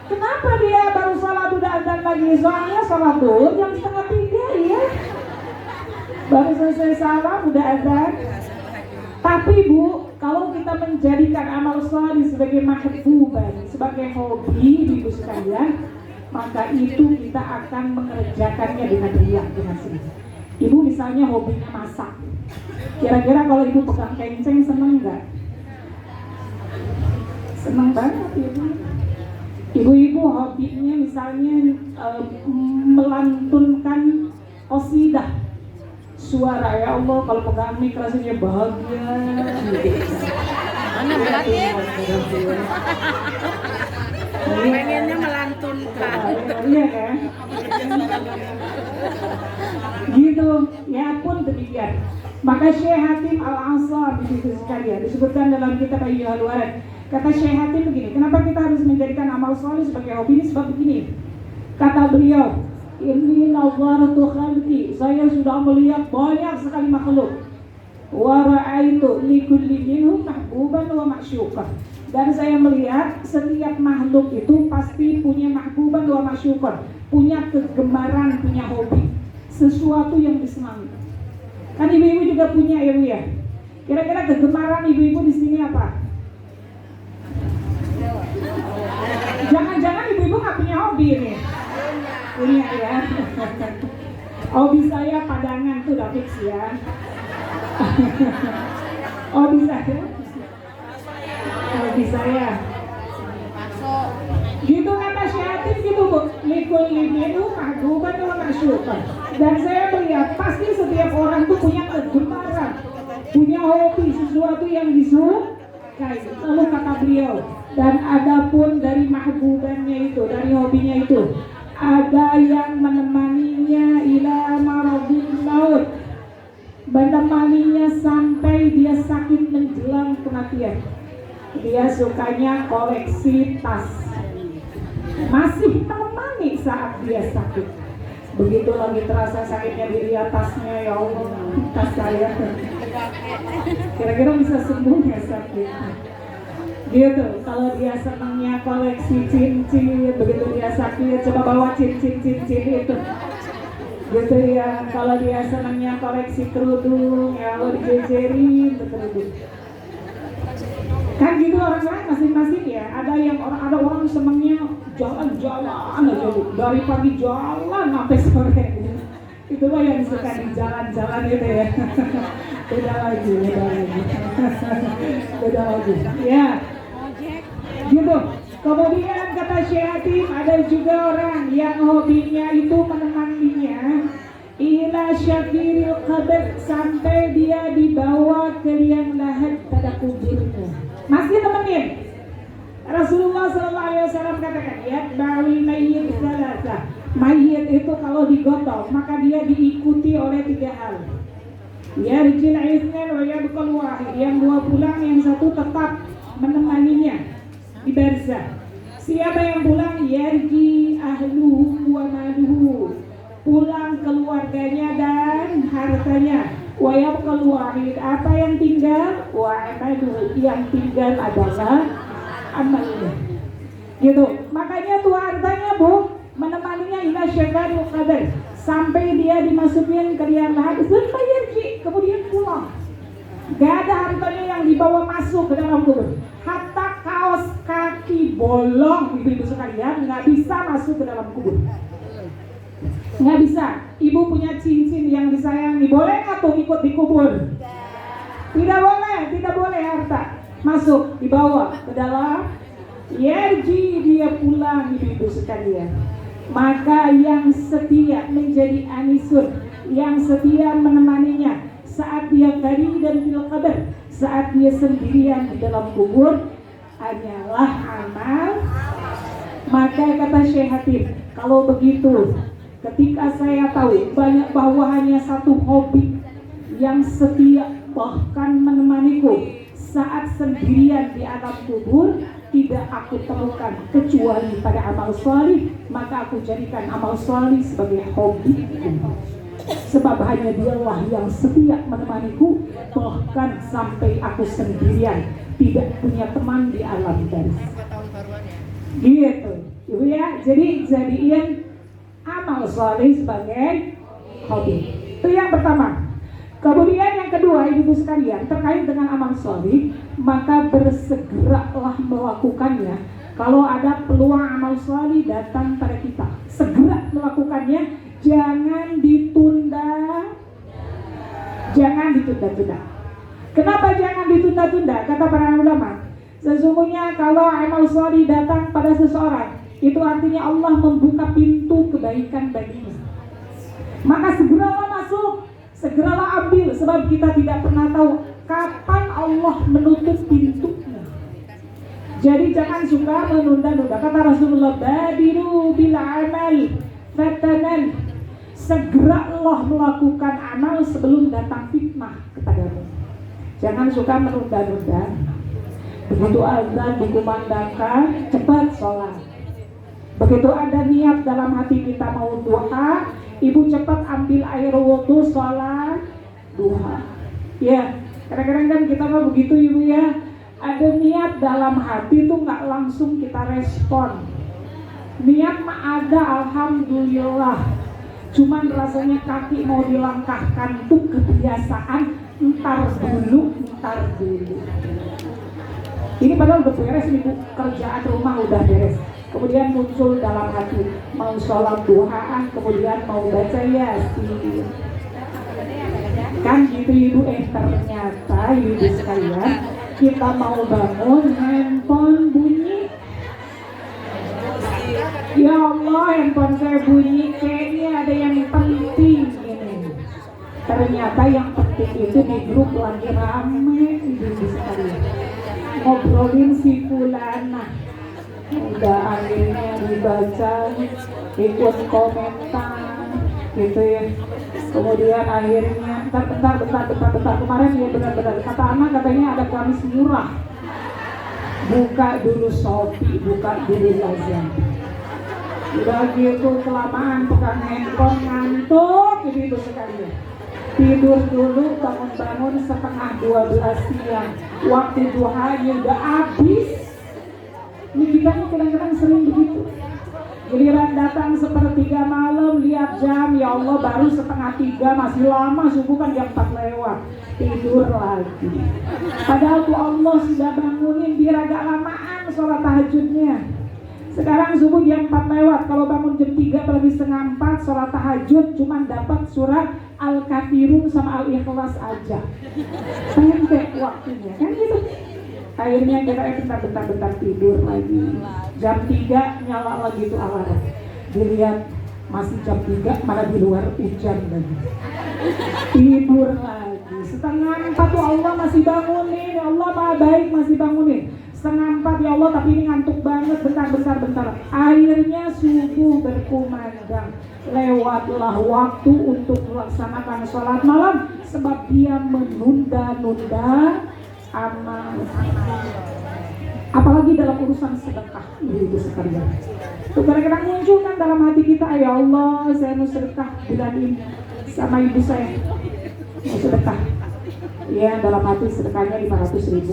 A: Kenapa dia baru sholat udah azan lagi? Soalnya sholat tuh jam 2:30 ya. Baru selesai salam udah azan. Tapi bu, kalau kita menjadikan amal salih sebagai mahbuban, sebagai hobi ibu sekalian, maka itu kita akan mengerjakannya dengan riang, dengan serius. Ibu misalnya hobinya masak. Kira-kira kalau ibu pegang kenceng seneng nggak? Seneng banget ibu. Ibu-ibu hobinya misalnya melantunkan qasidah. Suara ya Allah kalau pegang mic rasanya bahagia.
B: Mana beratnya? Pengennya melantunkan.
A: Iya kan? Gitu, ya pun demikian. Maka Syekh Hatim Al-Ansar disebutkan dalam kitab Ayyuhal Walad. Kata Syekh Hatim begini, kenapa kita harus menjadikan amal salih sebagai hobi ini? Sebab begini. Kata beliau, inni nazartu khalqi, saya sudah melihat banyak sekali makhluk. Wa ra'aitu likulli minhum mahbuban wa ma'syuqan. Dan saya melihat setiap makhluk itu pasti punya mahbuban wa ma'syuqan, punya kegemaran, punya hobi, sesuatu yang disenangi. Kan ibu-ibu juga punya ya Bu ya. Kira-kira kegemaran ibu-ibu di sini apa? Jangan-jangan ibu-ibu nggak punya hobi ini? Punya ya. Hobi saya padangan tuh udah fix ya. Hobi saya. Gitu kata Syaitin gitu bu. Likul liminu mahbuban wa ma'syuqan. Dan saya melihat pasti setiap orang tuh punya kegemaran, punya hobi, sesuatu yang disukai. Lalu kata beliau, dan adapun dari mahbubannya itu, dari hobinya itu, ada yang menemaninya ila maradil maut, menemaninya sampai dia sakit menjelang kematian. Dia sukanya koleksi tas, masih menemani saat dia sakit. Begitu lagi terasa sakitnya dilihat tasnya, ya Allah, tas saya kira-kira bisa sembuh ya sakitnya. Gitu, kalau dia senangnya koleksi cincin, begitu dia sakit coba bawa cincin itu. Gitu ya, kalau dia senangnya koleksi kerudung, ya Allah dijejerin kerudung. Kan gitu orang lain masing-masing ya. Ada orang senangnya jalan-jalan aja dari pagi jalan sampai sore. Itu mah yang suka di jalan-jalan gitu ya. Beda lagi. Beda lagi. Ya, gitu. Kemudian kata Syekh Hatim, ada juga orang yang hobinya itu menemaninya ila syafiril qabr, sampai dia dibawa ke liang lahat pada kuburnya. Masih temenin. Rasulullah SAW katakan, ya ba'ul mayyit salasa. Mayit itu kalau digotong maka dia diikuti oleh 3 hal. Ya rijil aiznan wa yabqal wahid. Yang 2 pulang, yang 1 tetap menemaninya di barzah. Siapa yang pulang? Yarji ahluhu wa maluhu. Pulang keluarganya dan hartanya. Wa yabqal wahid. Apa yang tinggal? Wa amaluhu. Yang tinggal adalah amalnya. Gitu. Makanya tuh hartanya Bu menemaninya ila syakaril qadar, sampai dia dimasukin ke liang lahat, kemudian pulang. Gak ada hartanya yang dibawa masuk ke dalam kubur. Hatta kaos kaki bolong ibu-ibu sekalian nggak bisa masuk ke dalam kubur. Nggak bisa. Ibu punya cincin yang disayangi, boleh nggak tuh ikut di kubur? Tidak boleh harta masuk, dibawa ke dalam. Yarji, dia pulang ibu-ibu sekalian. Maka yang setia menjadi anisun, yang setia menemaninya saat dia bari dan fil qabr, saat dia sendirian di dalam kubur, hanyalah amal. Maka kata Syekh Hatim, kalau begitu, ketika saya tahu banyak bawahannya satu hobi yang setia bahkan menemaniku saat sendirian di alam kubur, tidak aku temukan kecuali pada amal salih, maka aku jadikan amal salih sebagai hobi. Sebab hanya dialah yang setia menemaniku bahkan sampai aku sendirian, tidak punya teman di alam barzah. Gitu, Ibu ya. Jadi jadiin amal salih sebagai hobi. Itu yang pertama. Kemudian yang kedua, ibu sekalian, terkait dengan amal salih, maka bersegeralah melakukannya. Kalau ada peluang amal salih datang pada kita, segera melakukannya, jangan ditunda. Jangan ditunda-tunda. Kenapa jangan ditunda-tunda? Kata para ulama, sesungguhnya kalau amal salih datang pada seseorang, itu artinya Allah membuka pintu kebaikan baginya. Maka segeralah masuk, segeralah ambil, sebab kita tidak pernah tahu kapan Allah menutup pintunya. Jadi jangan suka menunda-nunda. Kata Rasulullah, badiru bil amal fatanan, segeralah melakukan amal sebelum datang fitnah kepadamu. Jangan suka menunda-nunda. Begitu azan dikumandangkan, cepat sholat. Begitu ada niat dalam hati kita mau duha, ibu cepat ambil air wudu, sholat duha. Ya, kadang-kadang kan kita mah begitu ibu ya. Ada niat dalam hati tuh nggak langsung kita respon. Niat mah ada, alhamdulillah. Cuman rasanya kaki mau dilangkahkan tuh kebiasaan, entar dulu. Ini padahal udah beres nih Bu, kerjaan rumah udah beres. Kemudian muncul dalam hati, mau sholat duhaan, kemudian mau baca yasin. Kan gitu ibu, ternyata ibu sekalian, kita mau bangun, handphone bunyi. Ya Allah, handphone saya bunyi, kayaknya ada yang penting ini. Ternyata yang penting itu di grup lagi rame ibu sekalian, ngobrolin si fulana. Udah akhirnya dibaca, ikut komentar gitu ya. Kemudian akhirnya bentar, kemarin ya benar-benar kata anak, katanya ada Kamis murah, buka dulu Shopee, buka dulu Lazada. Udah gitu kelamaan pegang handphone, ngantuk gitu sekali. Tidur dulu, bangun-bangun setengah 12 siang, waktu duhanya udah habis. Ini kita kadang-kadang sering begitu. Giliran datang 1/3 malam, lihat jam, ya Allah baru 2:30, masih lama, subuh kan jam 4 lewat. Tidur lagi. Padahal tuh Allah sudah bangunin biar agak lamaan sholat tahajudnya. Sekarang subuh jam 4 lewat, kalau bangun jam 3 apalagi setengah 4 sholat tahajud cuma dapat surat Al-Kafirun sama Al-Ikhlas aja. Pendek waktunya kan gitu. Akhirnya kita bentar tidur lagi. Jam 3 nyala lagi tuh alarm. Dilihat masih jam 3 malah di luar hujan lagi. Tidur lagi. Setengah 4 tuh Allah masih bangunin. Allah maha baik masih bangunin. Setengah 4 ya Allah tapi ini ngantuk banget. Bentar. Akhirnya subuh berkumandang. Lewatlah waktu untuk melaksanakan sholat malam sebab dia menunda-nunda amal. Apalagi dalam urusan sedekah itu sekalian. Itu kadang-kadang muncul kan dalam hati kita, ya Allah saya mau sedekah bulan ini sama ibu saya mau sedekah. Ya dalam hati sedekahnya 500.000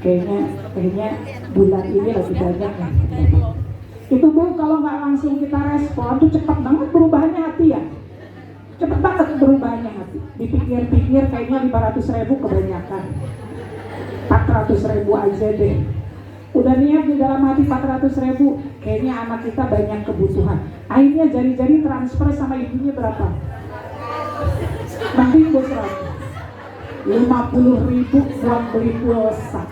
A: kayaknya bulan ini lagi banyak ya. Itu Bu kalau nggak langsung kita respon tuh cepat banget berubahnya hati ya. Cepat banget berubahnya hati. Dipikir-pikir kayaknya 500.000 kebanyakan. 400.000 aja deh. Udah niat di dalam hati 400.000, kayaknya anak kita banyak kebutuhan. Akhirnya jari-jari transfer sama ibunya berapa? Mending bos 50.000 buat beli pulsa.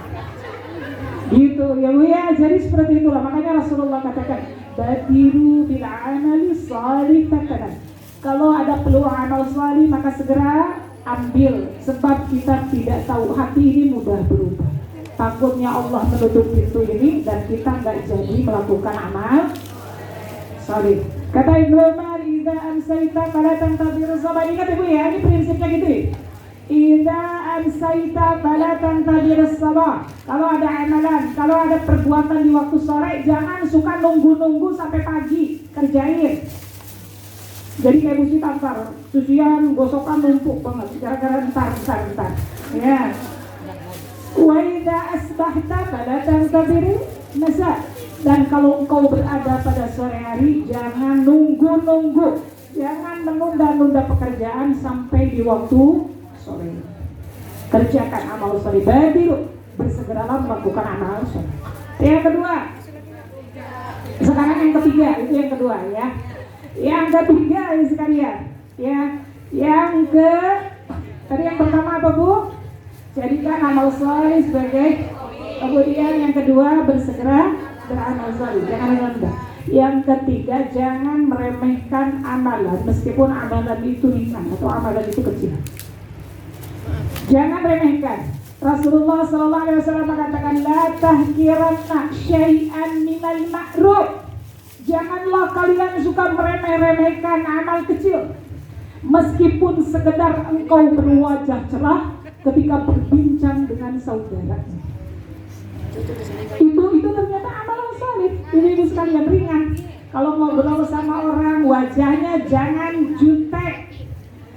A: Gitu ya Bu ya, jadi seperti itulah. Makanya Rasulullah katakan, badiru bil amali shalih fatanan. Kalau ada peluang amal salih maka segera ambil, sebab kita tidak tahu hati ini mudah berubah. Takutnya Allah menutup pintu ini dan kita nggak jadi melakukan amal salih. Kata Ibnu Umar, "Idza amsayta fala tantazir sabah." Ingat Ibu ya, ini prinsipnya gitu ya. Idza amsayta fala tantazir sabah. Kalau ada amalan, kalau ada perbuatan di waktu sore, jangan suka nunggu-nunggu sampai pagi kerjain. Jadi kayak busi tampar, cucian, gosokan numpuk banget, gara-gara entar. Ya. Wa idza asbahta fala tantazir masa. Dan kalau engkau berada pada sore hari, jangan nunggu-nunggu, jangan menunda-nunda pekerjaan sampai di waktu sore. Kerjakan amal sore, baru bersegeralah melakukan amal sore. Yang kedua, sekarang yang ketiga, itu yang kedua ya. Yang ketiga sekalian, ya. Tadi yang pertama apa Bu? Jadikan amal sore sebagai. Kemudian yang kedua bersegera beramal saleh, jangan rendah. Yang ketiga, jangan meremehkan amalan meskipun amalan itu ringan atau amalan itu kecil. Jangan remehkan. Rasulullah SAW mengatakan, la tahkiranna syai'an minal ma'ruf. Janganlah kalian suka meremeh-remehkan amal kecil, meskipun sekedar engkau berwajah cerah ketika berbincang dengan saudaranya. Itu ternyata amalan saleh. Ibu-ibu sekalian ringan. Kalau ngobrol sama orang, wajahnya jangan jutek,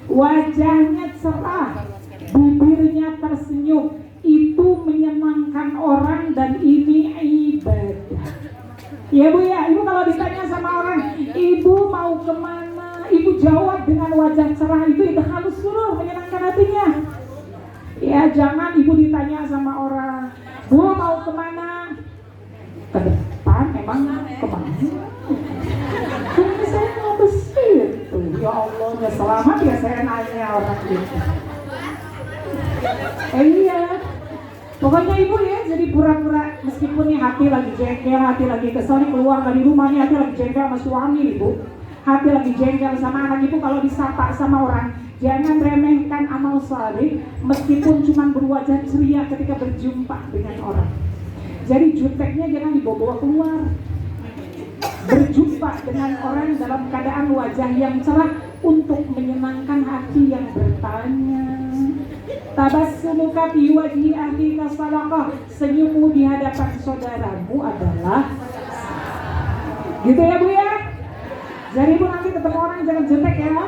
A: wajahnya cerah, bibirnya tersenyum. Itu menyenangkan orang dan ini ibadah. Ya Bu ya, Ibu kalau ditanya sama orang, Ibu mau kemana? Ibu jawab dengan wajah cerah, itu halus surur, menyenangkan hatinya. Ya jangan Ibu ditanya sama orang, Bu mau kemana? Ke depan, emang kemana? Karena saya mau ke situ. Ya Allah, ya selamat ya saya nanya orang gitu. Iya. Pokoknya Ibu ya, jadi pura-pura meskipun nih hati lagi jengkel, hati lagi kesel, nih keluar dari rumah nih hati lagi jengkel sama suami Ibu, hati lagi jengkel sama anak Ibu, kalau disapa sama orang, jangan remehkan amal saleh meskipun cuma berwajah ceria ketika berjumpa dengan orang. Jadi juteknya jangan dibawa keluar. Berjumpa dengan orang dalam keadaan wajah yang cerah untuk menyenangkan hati yang bertanya. Tabassumuka fi wajhi ahlika sadaqah. Senyummu di hadapan saudaramu adalah, gitu ya Bu ya. Jadi Bu nanti ketemu orang jangan jutek ya.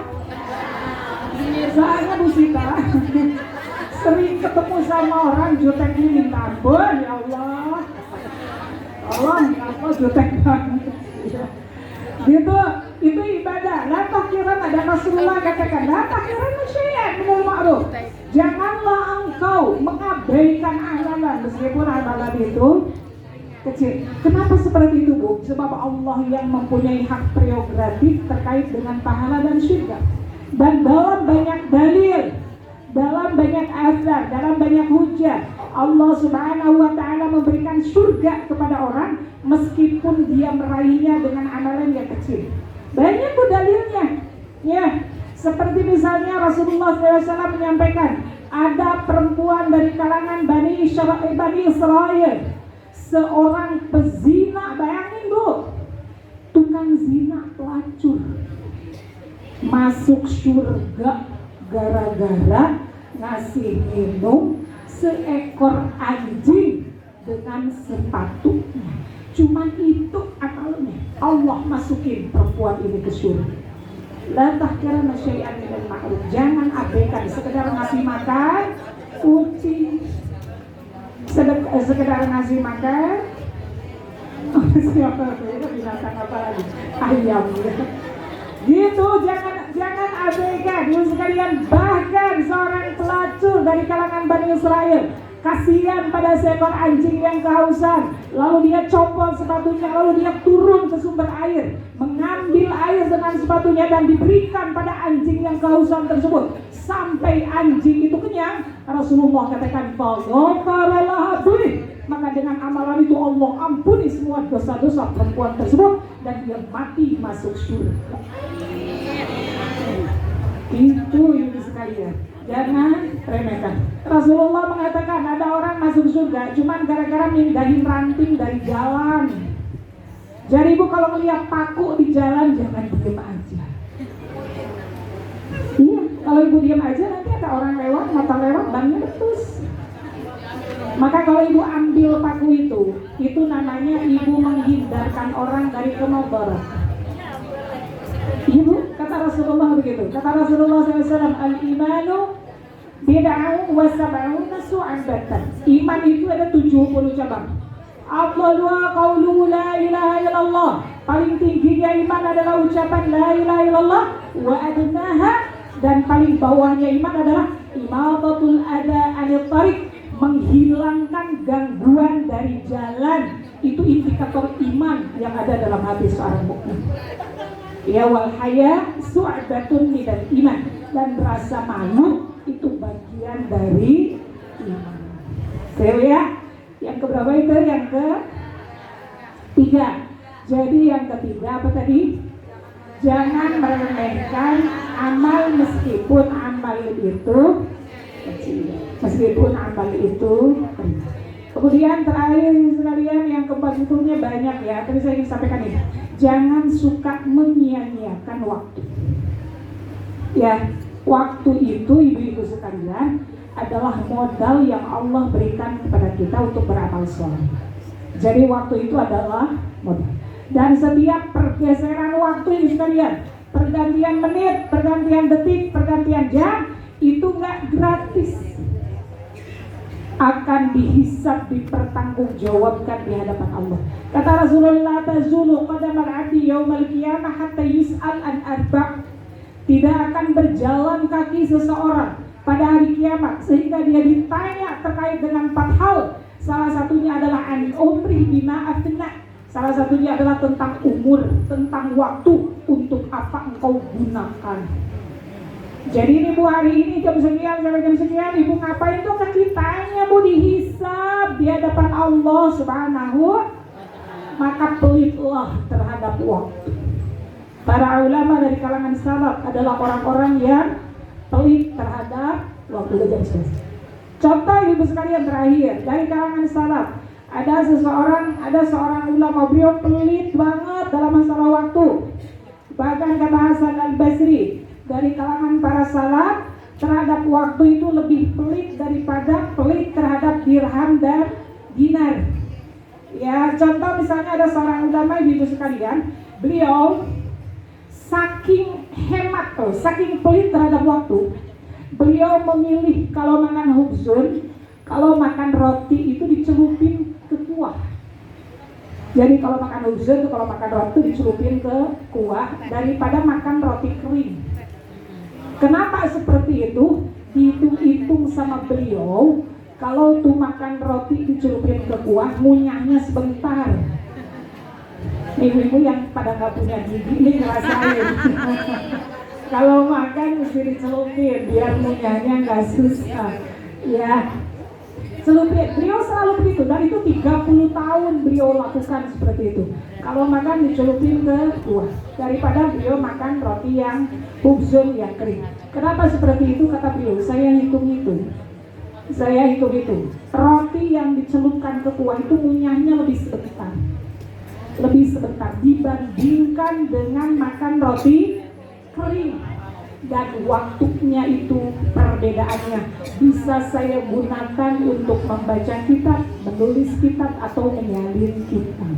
A: Soalnya Bu Sita sering ketemu sama orang juteknya minta ampun, ya Allah. Allah, apa jutek banget. Gitu, itu ibadah. La tahkiran, ada Rasulullah katakan, la tahkiran syai'an minal ma'ruf. Janganlah engkau mengabaikan amalan meskipun amalan itu kecil. Kenapa seperti itu, Bu? Sebab Allah yang mempunyai hak prerogatif terkait dengan pahala dan surga. Dan dalam banyak dalil, dalam banyak azan, dalam banyak hujah, Allah Subhanahu wa Ta'ala memberikan surga kepada orang meskipun dia meraihnya dengan amalan yang kecil. Banyak Bu dalilnya. Ya, seperti misalnya Rasulullah SAW menyampaikan, ada perempuan dari kalangan Bani Israel, seorang pezina, bayangin Bu, tukang zina, pelacur, masuk surga gara-gara ngasih minum seekor anjing dengan sepatunya. Cuman itu akalnya, Allah masukin perempuan ini ke surga. La tahkirana syai'an minal ma'ruf. Jangan abaikan sekedar ngasih makan kucing, sekedar ngasih makan siapa itu binatang apa lagi, ayam gitu. Jangan abaikan ibu sekalian. Bahkan seorang pelacur dari kalangan Bani Israel kasihan pada seekor anjing yang kehausan, lalu dia copot sepatunya, lalu dia turun ke sumber air, mengambil air dengan sepatunya dan diberikan pada anjing yang kehausan tersebut sampai anjing itu kenyang. Rasulullah katakan, maka dengan amalan itu Allah ampuni semua dosa-dosa perempuan tersebut dan dia mati masuk surga. Itu ibu sekalian, jangan remehkan. Rasulullah mengatakan ada orang masuk surga cuman gara-gara mindahin ranting dari jalan. Jadi ibu kalau melihat paku di jalan jangan diem aja. Iya, kalau ibu diem aja nanti ada orang lewat, motor lewat, bannya letus. Maka kalau ibu ambil paku itu namanya ibu menghindarkan orang dari kemotoran. Ibu, kata Rasulullah begitu. Kata Rasulullah SAW, al-imanu bid'ah wa sab'una su'abatan. Iman itu ada 70 cabang. Afdhaluha qaulu la ilaha illallah. Paling tingginya iman adalah ucapan la ilaha illallah. Wa adnaha, dan paling bawahnya iman adalah imatatul adha 'anil thariq, menghilangkan gangguan dari jalan. Itu indikator iman yang ada dalam hati seorang mukmin. Ya, wal haya su'batun minal iman, dan rasa malu itu bagian dari iman. Saya ya, yang keberapa itu? Yang ketiga. Jadi yang ketiga apa tadi? Jangan meremehkan amal meskipun amal itu kecil, meskipun amal itu rendah. Kemudian terakhir sekalian yang keempat itunya banyak ya, tapi saya ingin sampaikan ini. Jangan suka menyia-nyiakan waktu. Ya, waktu itu ibu-ibu sekalian adalah modal yang Allah berikan kepada kita untuk beramal soleh. Jadi waktu itu adalah modal. Dan setiap pergeseran waktu ibu sekalian, pergantian menit, pergantian detik, pergantian jam, itu nggak gratis. Akan dihisab, dipertanggungjawabkan di hadapan Allah. Kata Rasulullah, tazulu qadamal 'abdi yaumal qiyamah hatta yus'al an arba'. Tidak akan berjalan kaki seseorang pada hari kiamat sehingga dia ditanya terkait dengan 4 hal. Salah satunya adalah an umri bima afna. Salah satunya adalah tentang umur, tentang waktu, untuk apa engkau gunakan. Jadi ini Bu, hari ini jam sekian sampai jam sekian ibu ngapain tuh, kan ditanya Bu, dihisab di hadapan Allah Subhanahu. Maka pelitlah terhadap waktu. Para ulama dari kalangan salaf adalah orang-orang yang pelit terhadap waktu. Jam sekian. Contoh ibu sekalian terakhir dari kalangan salaf, ada seorang ulama, beliau pelit banget dalam masalah waktu. Bahkan kata Hasan al-Basri, dari kalangan para salaf terhadap waktu itu lebih pelit daripada pelit terhadap dirham dan dinar. Ya, contoh misalnya ada seorang ulama ibu sekalian, beliau saking hemat, saking pelit terhadap waktu, beliau memilih kalau makan hubzun, kalau makan roti itu dicelupin ke kuah. Jadi kalau makan hubzun, kalau makan roti dicelupin ke kuah daripada makan roti kering. Kenapa seperti itu? Dihitung-hitung sama beliau, Kalau tuh makan roti dicelupin ke kuah, ngunyahnya sebentar. Ibu-ibu yang pada nggak punya gigi ini ngerasain. Kalau makan mesti dicelupin biar ngunyahnya nggak susah. Ya, celupin. Beliau selalu begitu, dan itu 30 tahun beliau lakukan seperti itu. Kalau makan dicelupin ke kuah, daripada beliau makan roti yang hubzun yang kering. Kenapa seperti itu? Kata beliau, saya hitung-hitung. Roti yang dicelupkan ke kuah itu ngunyahnya lebih sebentar dibandingkan dengan makan roti kering. Dan waktunya itu perbedaannya bisa saya gunakan untuk membaca kitab, menulis kitab, atau menyalin kitab.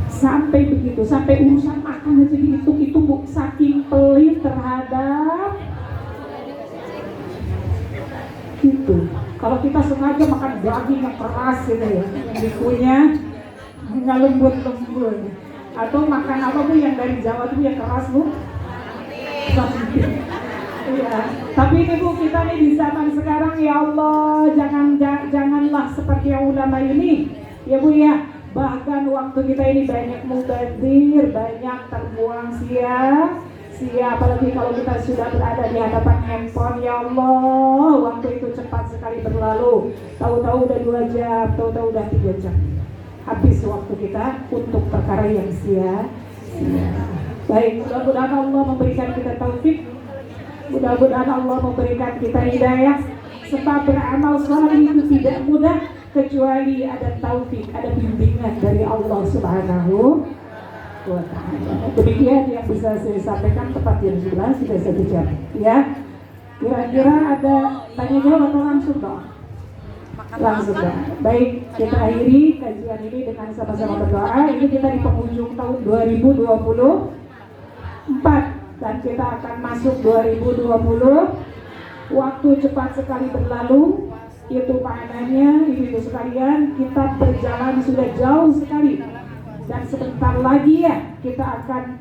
A: Sampai begitu, sampai urusan makan aja dihitung itu saking pelit terhadap itu. Kalau kita sengaja makan daging yang keras gitu ya, yang dikunyah nggak lembut, atau makan apa tuh yang dari Jawa tuh yang keras bu. Ya, tapi ini bu, kita nih di zaman sekarang, ya Allah, janganlah seperti yang ulama ini, ya bu ya. Bahkan waktu kita ini banyak mubazir, banyak terbuang sia-sia, apalagi kalau kita sudah berada di hadapan handphone, ya Allah, waktu itu cepat sekali berlalu. Tahu-tahu udah 2 jam, tahu-tahu udah 3 jam. Habis waktu kita untuk perkara yang sia-sia. Baik, mudah-mudahan Allah memberikan kita taufik, mudah-mudahan Allah memberikan kita hidayah. Sebab beramal saleh itu tidak mudah kecuali ada taufik, ada bimbingan dari Allah Subhanahu wa Ta'ala. Demikian yang bisa saya sampaikan, tepat jam 11 sudah 1 jam. Ya, kira-kira ada tanya jawab atau langsung doa? Langsung doa. Baik, kita akhiri kajian ini dengan sama-sama berdoa. Ini kita di penghujung tahun 2024 dan kita akan masuk 2020. Waktu cepat sekali berlalu. Itu maknanya, ibu-ibu sekalian, kita berjalan sudah jauh sekali, dan sebentar lagi ya kita akan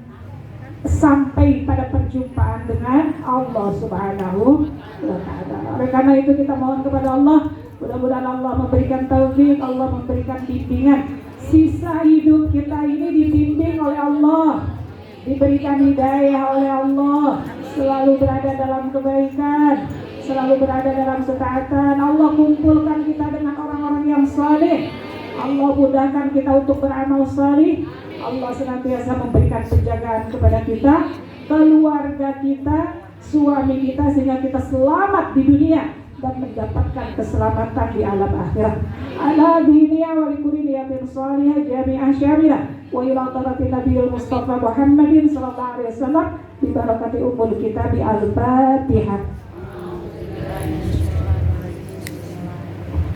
A: sampai pada perjumpaan dengan Allah Subhanahu wa Ta'ala. Oleh karena itu kita mohon kepada Allah, mudah-mudahan Allah memberikan taufik, Allah memberikan bimbingan. Sisa hidup kita ini dibimbing oleh Allah, diberikan hidayah oleh Allah, selalu berada dalam kebaikan, selalu berada dalam ketaatan. Allah kumpulkan kita dengan orang-orang yang saleh. Allah mudahkan kita untuk beramal saleh. Allah senantiasa memberikan penjagaan kepada kita, keluarga kita, suami kita, sehingga kita selamat di dunia dan mendapatkan keselamatan di alam akhirat. Ala dunia wa likulli niyatin salihah jami'an syamilah wa ila tarati nabiyil mustafa Muhammadin sallallahu alaihi wasallam bi barakati ummul kitab al-Fatihah.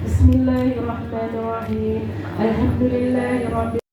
A: Bismillahirrahmanirrahim. Alhamdulillahirabbil